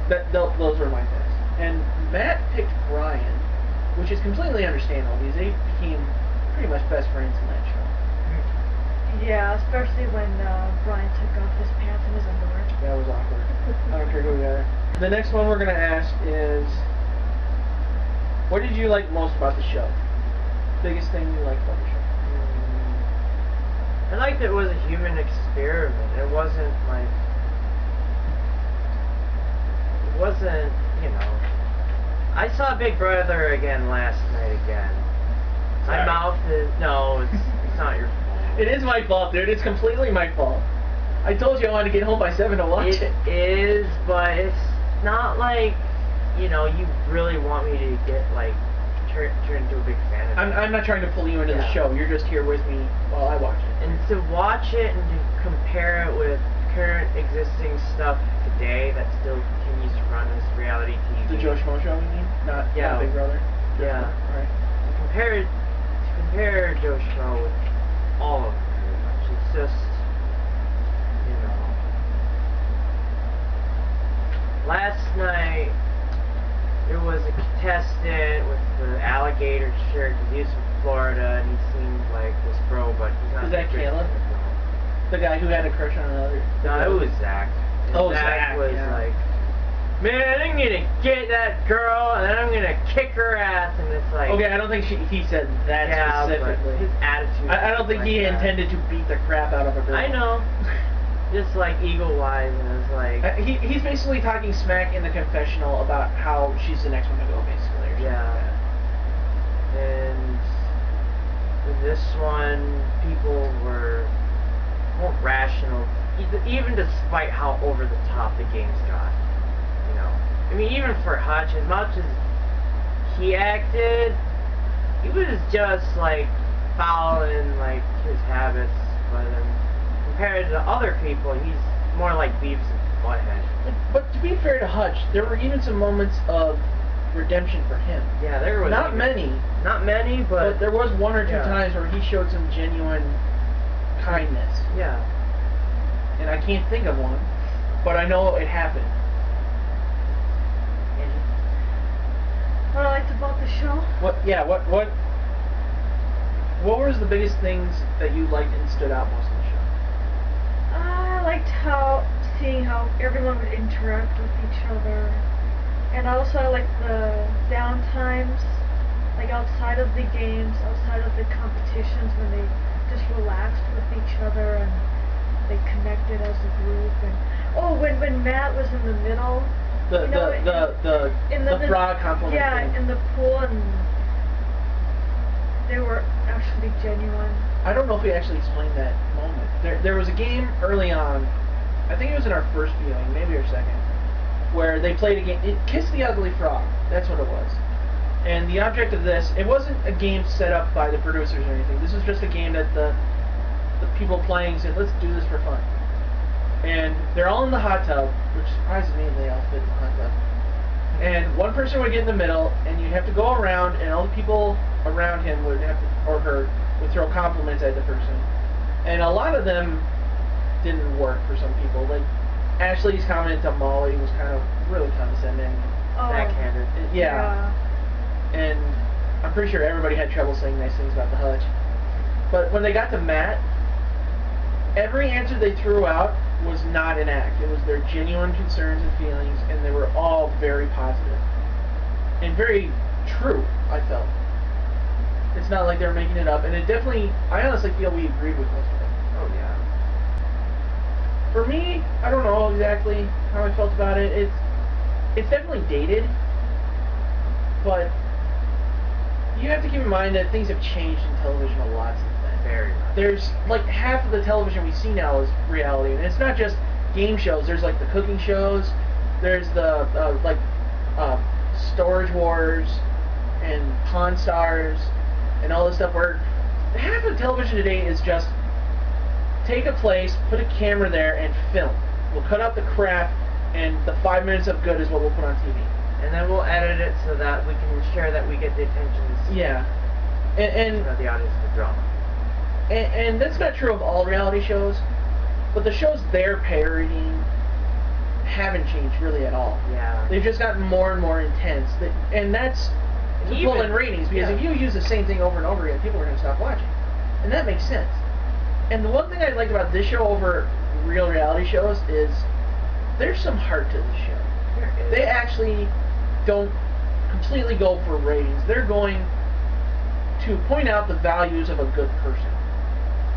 [SPEAKER 1] Those were my picks. And Matt picked Brian, which is completely understandable because they became pretty much best friends in that show.
[SPEAKER 4] Yeah, especially when Brian took off his pants and his underwear.
[SPEAKER 1] That was awkward. I don't care who we are. The next one we're gonna ask is, what did you like most about the show? Biggest thing you liked about the show?
[SPEAKER 3] I liked it was a human experiment. It wasn't like, you know. I saw Big Brother again last night again. My
[SPEAKER 1] Sorry.
[SPEAKER 3] mouth is, no, it's not your fault.
[SPEAKER 1] It is my fault, dude. It's completely my fault. I told you I wanted to get home by 7 to watch it.
[SPEAKER 3] It is, but it's not like, you know, you really want me to get, like, turn into a big fan of it.
[SPEAKER 1] I'm not trying to pull you into the
[SPEAKER 3] Yeah.
[SPEAKER 1] show. You're just here with me while I watch it.
[SPEAKER 3] And to watch it and to compare it with current existing stuff today that still continues to run as reality TV.
[SPEAKER 1] The Joe Schmo show, you mean? Not Big Brother?
[SPEAKER 3] Yeah.
[SPEAKER 1] Alright.
[SPEAKER 3] To compare Joe Schmo with all of them, pretty much. It's just, you know. Last night, there was a contestant with the alligator shirt, because he was from Florida, and he seemed like this bro, but he's not.
[SPEAKER 1] Was that
[SPEAKER 3] the
[SPEAKER 1] Caleb? The guy who had a crush on another?
[SPEAKER 3] No, it was Zach. And
[SPEAKER 1] Oh,
[SPEAKER 3] Zach
[SPEAKER 1] Zach,
[SPEAKER 3] was
[SPEAKER 1] yeah.
[SPEAKER 3] like, man, I'm gonna get that girl, and then I'm gonna kick her ass, and it's like...
[SPEAKER 1] Okay, I don't think he said that
[SPEAKER 3] yeah,
[SPEAKER 1] specifically.
[SPEAKER 3] but his attitude...
[SPEAKER 1] I don't think
[SPEAKER 3] like
[SPEAKER 1] he
[SPEAKER 3] that.
[SPEAKER 1] intended to beat the crap out of a girl.
[SPEAKER 3] I know. Just like eagle-wise, and it's like...
[SPEAKER 1] He's basically talking smack in the confessional about how she's the next one to go, basically, or something
[SPEAKER 3] Yeah.
[SPEAKER 1] like that.
[SPEAKER 3] And with this one, people were more rational, even despite how over the top the games got. You know, I mean, even for Hutch, as much as he acted, he was just like following like his habits. But compared to other people, he's more like Beavis and Butthead.
[SPEAKER 1] But to be fair to Hutch, there were even some moments of redemption for him.
[SPEAKER 3] Yeah, there was
[SPEAKER 1] Not many,
[SPEAKER 3] but
[SPEAKER 1] there was one or two
[SPEAKER 3] yeah.
[SPEAKER 1] times where he showed some genuine kindness.
[SPEAKER 3] yeah.
[SPEAKER 1] And I can't think of one, but I know it happened.
[SPEAKER 4] What I liked about the show?
[SPEAKER 1] What was the biggest things that you liked and stood out most in the show?
[SPEAKER 4] I liked seeing how everyone would interact with each other. And also I liked the downtimes, like outside of the games, outside of the competitions, when they just relaxed with each other and they connected as a group. And when Matt was in the middle,
[SPEAKER 1] The frog compliment
[SPEAKER 4] yeah,
[SPEAKER 1] thing.
[SPEAKER 4] in the pool, and they were actually genuine.
[SPEAKER 1] I don't know if we actually explained that moment. There was a game early on, I think it was in our first viewing, maybe our second, where they played a game, Kiss the Ugly Frog, that's what it was. And the object of this, it wasn't a game set up by the producers or anything, this was just a game that the people playing said, let's do this for fun. And they're all in the hot tub, which surprises me they all fit in the hot tub. And one person would get in the middle, and you'd have to go around, and all the people around him would have to, or her, would throw compliments at the person. And a lot of them didn't work for some people. Like, Ashley's comment to Molly was kind of really condescending.
[SPEAKER 4] Oh,
[SPEAKER 3] Backhanded.
[SPEAKER 1] Yeah. And I'm pretty sure everybody had trouble saying nice things about the Hutch. But when they got to Matt, every answer they threw out was not an act. It was their genuine concerns and feelings, and they were all very positive. And very true, I felt. It's not like they were making it up, and it definitely, I honestly feel we agreed with most of it.
[SPEAKER 3] Oh yeah.
[SPEAKER 1] For me, I don't know exactly how I felt about it. It's definitely dated, but you have to keep in mind that things have changed in television a lot since then.
[SPEAKER 3] Very much.
[SPEAKER 1] There's like half of the television we see now is reality, and it's not just game shows. There's like the cooking shows, there's the Storage Wars and Pawn Stars and all this stuff where half of television today is just take a place, put a camera there, and film. We'll cut out the crap, and the 5 minutes of good is what we'll put on TV.
[SPEAKER 3] And then we'll edit it so that we can ensure that we get the attention
[SPEAKER 1] Yeah. And
[SPEAKER 3] of the audience for drama.
[SPEAKER 1] And that's not true of all reality shows, but the shows they're parodying haven't changed really at all.
[SPEAKER 3] Yeah.
[SPEAKER 1] They've just gotten more and more intense. And that's to pull in ratings, because if you use the same thing over and over again, people are going to stop watching. And that makes sense. And the one thing I like about this show over real reality shows is there's some heart to the show. They actually don't completely go for ratings. They're going to point out the values of a good person.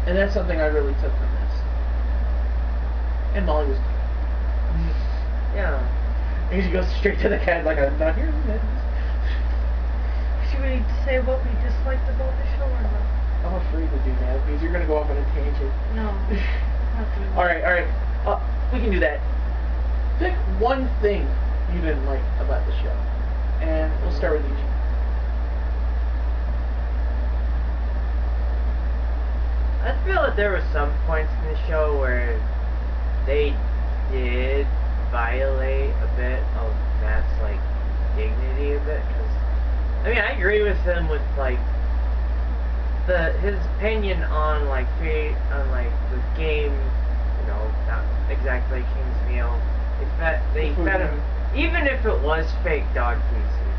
[SPEAKER 1] And that's something I really took from this. And Molly was cute.
[SPEAKER 3] Yeah.
[SPEAKER 1] And she goes straight to the cat like, I'm not here.
[SPEAKER 4] Should we say what we disliked about the show or not?
[SPEAKER 1] I'm afraid to do that because you're going to go off on a tangent.
[SPEAKER 4] No. Not doing
[SPEAKER 1] Alright. We can do that. Pick one thing you didn't like about the show. And we'll start with you.
[SPEAKER 3] I feel that there were some points in the show where they did violate a bit of Matt's like dignity a bit. Cause I mean, I agree with him with like his opinion on like the game. You know, not exactly King's Meal. They fed him, even if it was fake dog pieces.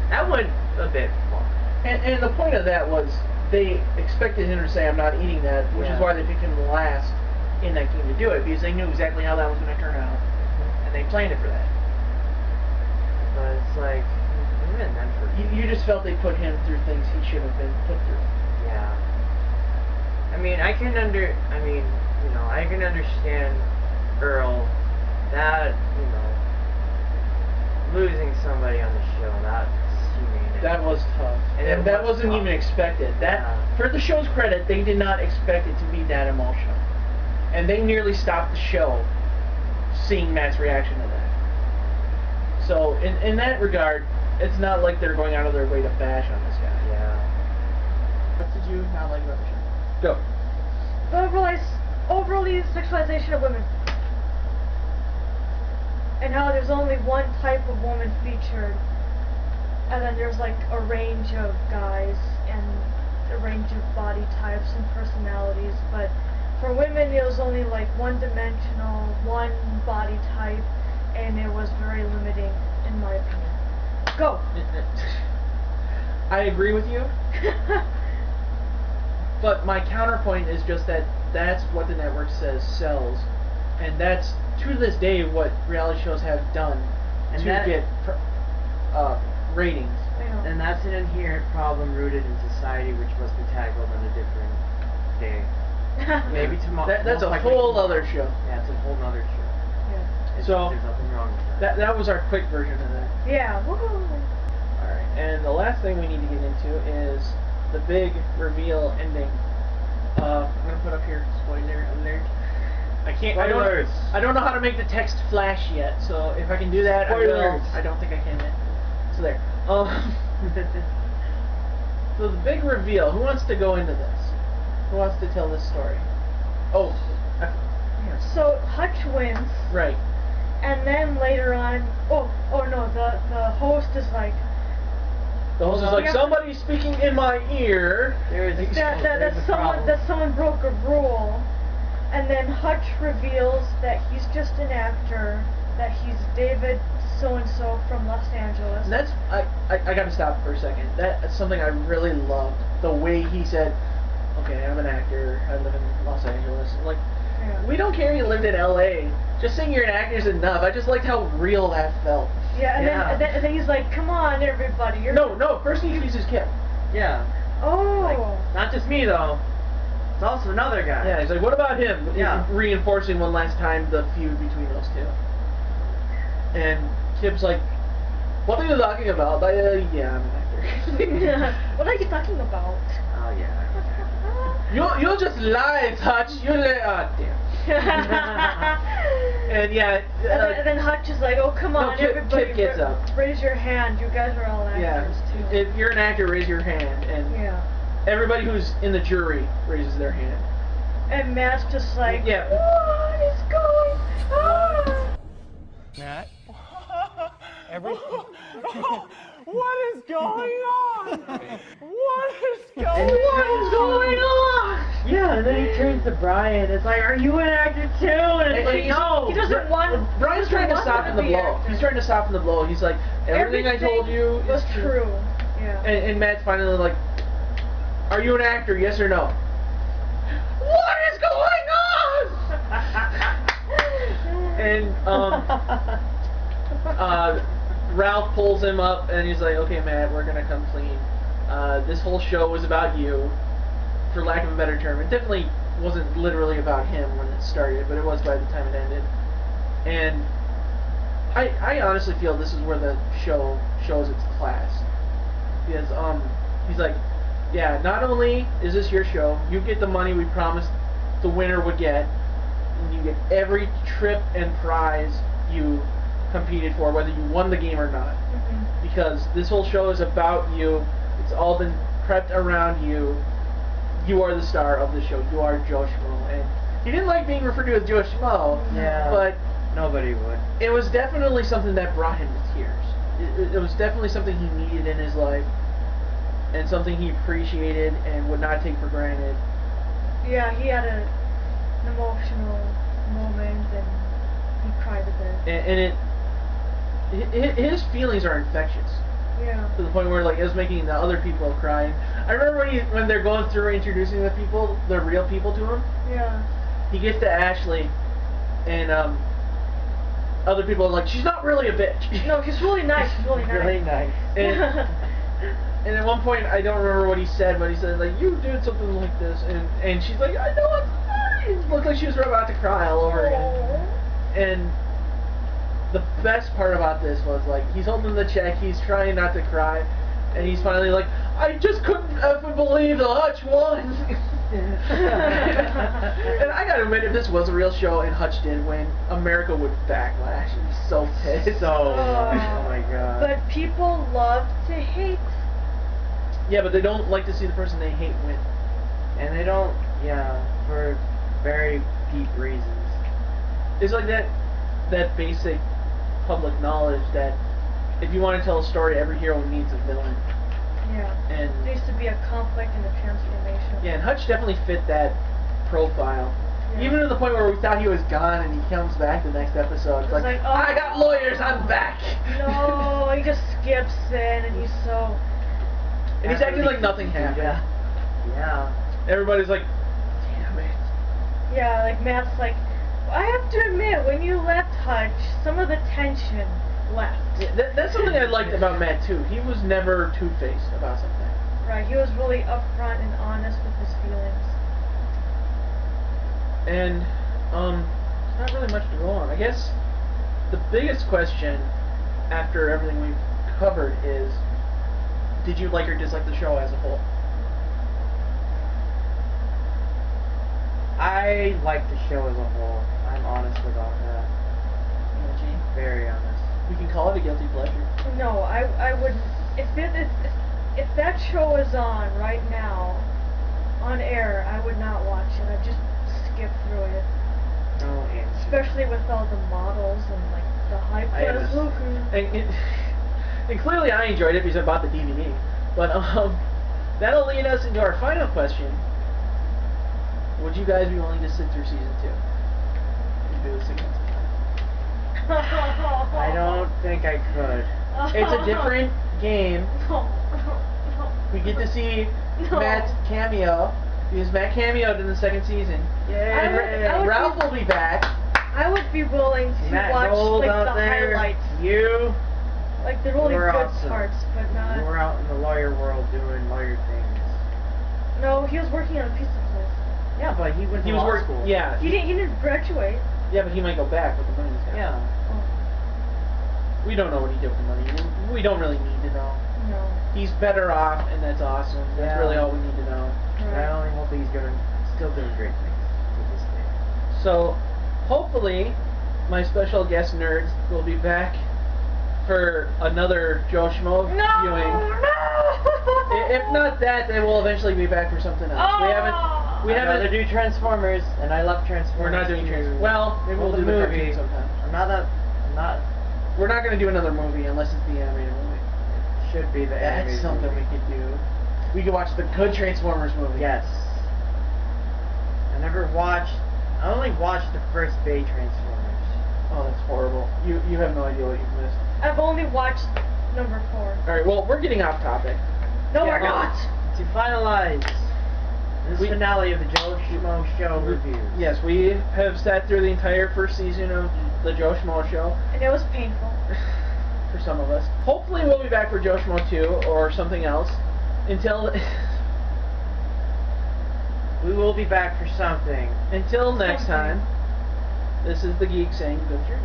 [SPEAKER 3] That went a bit far.
[SPEAKER 1] And the point of that was they expected him to say, I'm not eating that, which is why they picked him last in that game to do it, because they knew exactly how that was going to turn out. And they planned it for that.
[SPEAKER 3] But it's like, even then for
[SPEAKER 1] You just felt they put him through things he should have been put through.
[SPEAKER 3] yeah. I mean, I can understand Earl, that, you know, losing somebody on the show,
[SPEAKER 1] that was tough. And that wasn't even expected. For the show's credit, they did not expect it to be that emotional. And they nearly stopped the show seeing Matt's reaction to that. So, in that regard, it's not like they're going out of their way to bash on this guy.
[SPEAKER 3] Yeah.
[SPEAKER 1] What did you not like about the show? Go.
[SPEAKER 4] The overly sexualization of women. And how there's only one type of woman featured. And then there's like a range of guys and a range of body types and personalities. But for women, it was only like one-dimensional, one body type. And it was very limiting, in my opinion. Go!
[SPEAKER 1] I agree with you. But my counterpoint is just that that's what the network says sells. And that's, to this day, what reality shows have done to get ratings.
[SPEAKER 3] And that's an inherent problem rooted in society, which must be tackled on a different day. Maybe tomorrow.
[SPEAKER 1] That's a whole other show.
[SPEAKER 3] Yeah, it's a whole other show.
[SPEAKER 1] Yeah.
[SPEAKER 3] So there's nothing wrong with that.
[SPEAKER 1] That was our quick version of that.
[SPEAKER 4] Yeah. Woohoo!
[SPEAKER 1] Alright, and the last thing we need to get into is the big reveal ending. I'm gonna put up here, spoiler alert. I don't know how to make the text flash yet, so if I can do that, I will. I don't think I can yet. So there. So the big reveal. Who wants to go into this? Who wants to tell this story? Oh.
[SPEAKER 4] So Hutch wins.
[SPEAKER 1] Right.
[SPEAKER 4] And then later on, the host is like.
[SPEAKER 1] The host is like, somebody's speaking in my ear.
[SPEAKER 4] That someone broke a rule. And then Hutch reveals that he's just an actor, that he's David so-and-so from Los Angeles.
[SPEAKER 1] And that's, I gotta stop for a second. That's something I really loved. The way he said, okay, I'm an actor, I live in Los Angeles. Like, we don't care you lived in LA. Just saying you're an actor is enough. I just liked how real that felt.
[SPEAKER 4] Yeah, and then he's like, come on, everybody.
[SPEAKER 1] No, first he introduces Kip.
[SPEAKER 3] Yeah.
[SPEAKER 4] Oh.
[SPEAKER 3] Like, not just me, though. It's also another guy.
[SPEAKER 1] Yeah, he's like, what about him?
[SPEAKER 3] Yeah.
[SPEAKER 1] Reinforcing one last time the feud between those two. And Kip's like, what are you talking about? Yeah, I'm an actor.
[SPEAKER 4] What are you talking about?
[SPEAKER 3] Oh, yeah.
[SPEAKER 1] You just lied, Hutch. You lied. Oh, damn. And yeah.
[SPEAKER 4] And then Hutch is like, oh, come on, everybody.
[SPEAKER 1] Kip gets up.
[SPEAKER 4] Raise your hand. You guys are all actors, too.
[SPEAKER 1] If you're an actor, raise your hand. And everybody who's in the jury raises their hand.
[SPEAKER 4] And Matt's just like,
[SPEAKER 1] yeah.
[SPEAKER 4] What is going on?
[SPEAKER 5] Matt? What is going on? What is going on?
[SPEAKER 3] Yeah, and then he turns to Brian. It's like, are you an actor too? And it's like, no.
[SPEAKER 4] He doesn't want.
[SPEAKER 1] Brian's trying to soften the blow. He's trying to soften the blow. He's like, everything I told you
[SPEAKER 4] was
[SPEAKER 1] is
[SPEAKER 4] true. Yeah.
[SPEAKER 1] And Matt's finally like, are you an actor? Yes or no? What is going on? And Ralph pulls him up and he's like, okay, Matt, we're gonna come clean. This whole show was about you, for lack of a better term. It definitely wasn't literally about him when it started, but it was by the time it ended. And I honestly feel this is where the show shows its class. Because he's like, yeah, not only is this your show, you get the money we promised the winner would get, and you get every trip and prize you competed for, whether you won the game or not.
[SPEAKER 4] Mm-hmm.
[SPEAKER 1] Because this whole show is about you. It's all been prepped around you. You are the star of the show. You are Joe Schmo. And he didn't like being referred to as Joe Schmo,
[SPEAKER 3] Yeah.
[SPEAKER 1] but
[SPEAKER 3] Nobody would.
[SPEAKER 1] it was definitely something that brought him to tears. It was definitely something he needed in his life, and something he appreciated and would not take for granted.
[SPEAKER 4] Yeah, he had an emotional moment and he cried a bit.
[SPEAKER 1] And his feelings are infectious
[SPEAKER 4] Yeah.
[SPEAKER 1] to the point where like it was making the other people cry. I remember when they're going through introducing the people, the real people to him.
[SPEAKER 4] Yeah.
[SPEAKER 1] He gets to Ashley, and other people are like, she's not really a bitch.
[SPEAKER 4] No, she's really nice. She's really nice.
[SPEAKER 3] Really nice.
[SPEAKER 1] And at one point, I don't remember what he said, but he said, like, you did something like this, and she's like, I know, I'm sorry. It looked like she was about to cry all over again. And the best part about this was, like, he's holding the check, he's trying not to cry, and he's finally like, I just couldn't effing believe the Hutch won. And I gotta admit, if this was a real show and Hutch did win, America would backlash and be so pissed.
[SPEAKER 3] So much. Oh my god.
[SPEAKER 4] But people love to hate.
[SPEAKER 1] Yeah, but they don't like to see the person they hate win.
[SPEAKER 3] And they don't, yeah, for very deep reasons.
[SPEAKER 1] It's like that basic public knowledge that if you want to tell a story, every hero needs a villain.
[SPEAKER 4] Yeah.
[SPEAKER 1] And
[SPEAKER 4] There needs to be a conflict and a transformation.
[SPEAKER 1] yeah, and Hutch definitely fit that profile.
[SPEAKER 4] Yeah.
[SPEAKER 1] Even to the point where we thought he was gone and he comes back the next episode. It's
[SPEAKER 4] It's
[SPEAKER 1] like,
[SPEAKER 4] like, oh.
[SPEAKER 1] I got lawyers, I'm back.
[SPEAKER 4] No, he just skips in and he's so.
[SPEAKER 1] And he's acting like nothing happened.
[SPEAKER 3] Yeah. Yeah.
[SPEAKER 1] Everybody's like, damn it.
[SPEAKER 4] Yeah, like Matt's like, I have to admit, when you left Hutch, some of the tension left.
[SPEAKER 1] Yeah, that's something I liked about Matt too. He was never two-faced about something.
[SPEAKER 4] Right, he was really upfront and honest with his feelings.
[SPEAKER 1] And there's not really much to go on. I guess the biggest question after everything we've covered is, did you like or dislike the show as a whole?
[SPEAKER 3] I like the show as a whole. I'm honest about that. Very honest.
[SPEAKER 1] We can call it a guilty pleasure.
[SPEAKER 4] No, I wouldn't. If that show is on right now, on air, I would not watch it. I'd just skip through it.
[SPEAKER 3] Oh, and
[SPEAKER 4] Especially with all the models and like the high class looking.
[SPEAKER 1] And clearly I enjoyed it because I bought the DVD. But that'll lead us into our final question. Would you guys be willing to sit through season 2? And do this again sometime?
[SPEAKER 3] I don't think I could.
[SPEAKER 1] It's a different game. We get to see Matt's cameo. Because Matt cameoed in the second season.
[SPEAKER 3] Yay!
[SPEAKER 1] Ralph will be back.
[SPEAKER 4] I would be willing to
[SPEAKER 3] Matt
[SPEAKER 4] watch
[SPEAKER 3] Gold
[SPEAKER 4] like
[SPEAKER 3] out
[SPEAKER 4] the
[SPEAKER 3] there.
[SPEAKER 4] highlights,
[SPEAKER 3] You
[SPEAKER 4] like the really
[SPEAKER 3] We're
[SPEAKER 4] good
[SPEAKER 3] awesome.
[SPEAKER 4] parts, but not.
[SPEAKER 3] were out in the lawyer world doing lawyer things.
[SPEAKER 4] No, he was working on a pizza place.
[SPEAKER 3] Yeah, but he went to
[SPEAKER 1] He was
[SPEAKER 3] law
[SPEAKER 1] working.
[SPEAKER 3] school.
[SPEAKER 1] Yeah.
[SPEAKER 4] He didn't graduate.
[SPEAKER 1] Yeah, but he might go back with the money he's got.
[SPEAKER 3] Yeah.
[SPEAKER 4] Oh,
[SPEAKER 1] We don't know what he did with the money. We don't really need to know.
[SPEAKER 4] no.
[SPEAKER 1] He's better off, and that's awesome. That's
[SPEAKER 3] Yeah.
[SPEAKER 1] really all we need to know.
[SPEAKER 3] I only hope he's still doing great things to this day.
[SPEAKER 1] So, hopefully, my special guest nerds will be back for another Joe Schmo viewing. If not that, they will eventually be back for something else. We
[SPEAKER 3] I'd rather
[SPEAKER 1] haven't.
[SPEAKER 3] do Transformers, and I love Transformers.
[SPEAKER 1] We're not doing
[SPEAKER 3] too.
[SPEAKER 1] Transformers. Well, maybe we'll do the movie sometime.
[SPEAKER 3] I'm not.
[SPEAKER 1] We're not going to do another movie unless it's the animated movie.
[SPEAKER 3] Should be the
[SPEAKER 1] That's
[SPEAKER 3] animated
[SPEAKER 1] something
[SPEAKER 3] movie.
[SPEAKER 1] we could do. We could watch the good Transformers movie.
[SPEAKER 3] Yes. I only watched the first Bay Transformers.
[SPEAKER 1] Oh, that's horrible. You have no idea what you've missed.
[SPEAKER 4] I've only watched number 4.
[SPEAKER 1] All right, well, we're getting off topic.
[SPEAKER 4] No,
[SPEAKER 3] Yeah,
[SPEAKER 4] we're not.
[SPEAKER 3] To finalize this finale of the Joe Schmo Show reviews.
[SPEAKER 1] Yes, we have sat through the entire first season of the Joe Schmo Show.
[SPEAKER 4] And it was painful.
[SPEAKER 1] For some of us. Hopefully we'll be back for Joe Schmo 2 or something else. Until
[SPEAKER 3] We will be back for something.
[SPEAKER 1] until next time, this is the Geek saying good journey.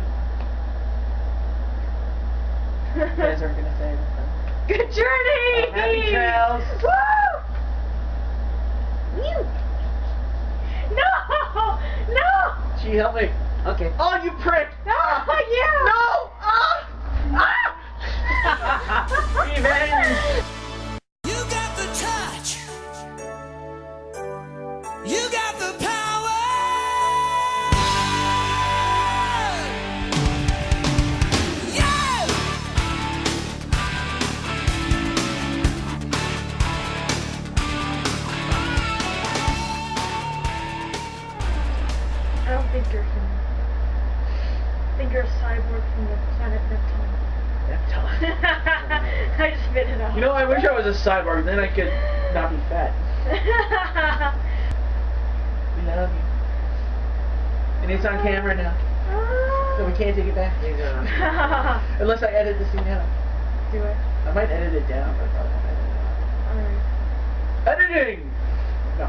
[SPEAKER 1] You guys aren't gonna say anything.
[SPEAKER 4] Good journey!
[SPEAKER 3] Happy trails!
[SPEAKER 4] Woo! No! No!
[SPEAKER 1] Gee, help me.
[SPEAKER 3] Okay.
[SPEAKER 1] Oh, you prick!
[SPEAKER 4] No! Yeah!
[SPEAKER 1] No! Ah!
[SPEAKER 3] Revenge!
[SPEAKER 5] You got the touch. You got the power. Yeah.
[SPEAKER 4] I don't think you're human. I think you're a cyborg from the planet Neptune. I just spit it out.
[SPEAKER 1] You know, I wish I was a cyborg, then I could not be fat. We love you. And it's on camera now, so we can't take it back. Unless I edit this thing out.
[SPEAKER 4] Do it.
[SPEAKER 1] I might edit it down, but I probably won't edit it out.
[SPEAKER 4] Alright.
[SPEAKER 1] Editing! No.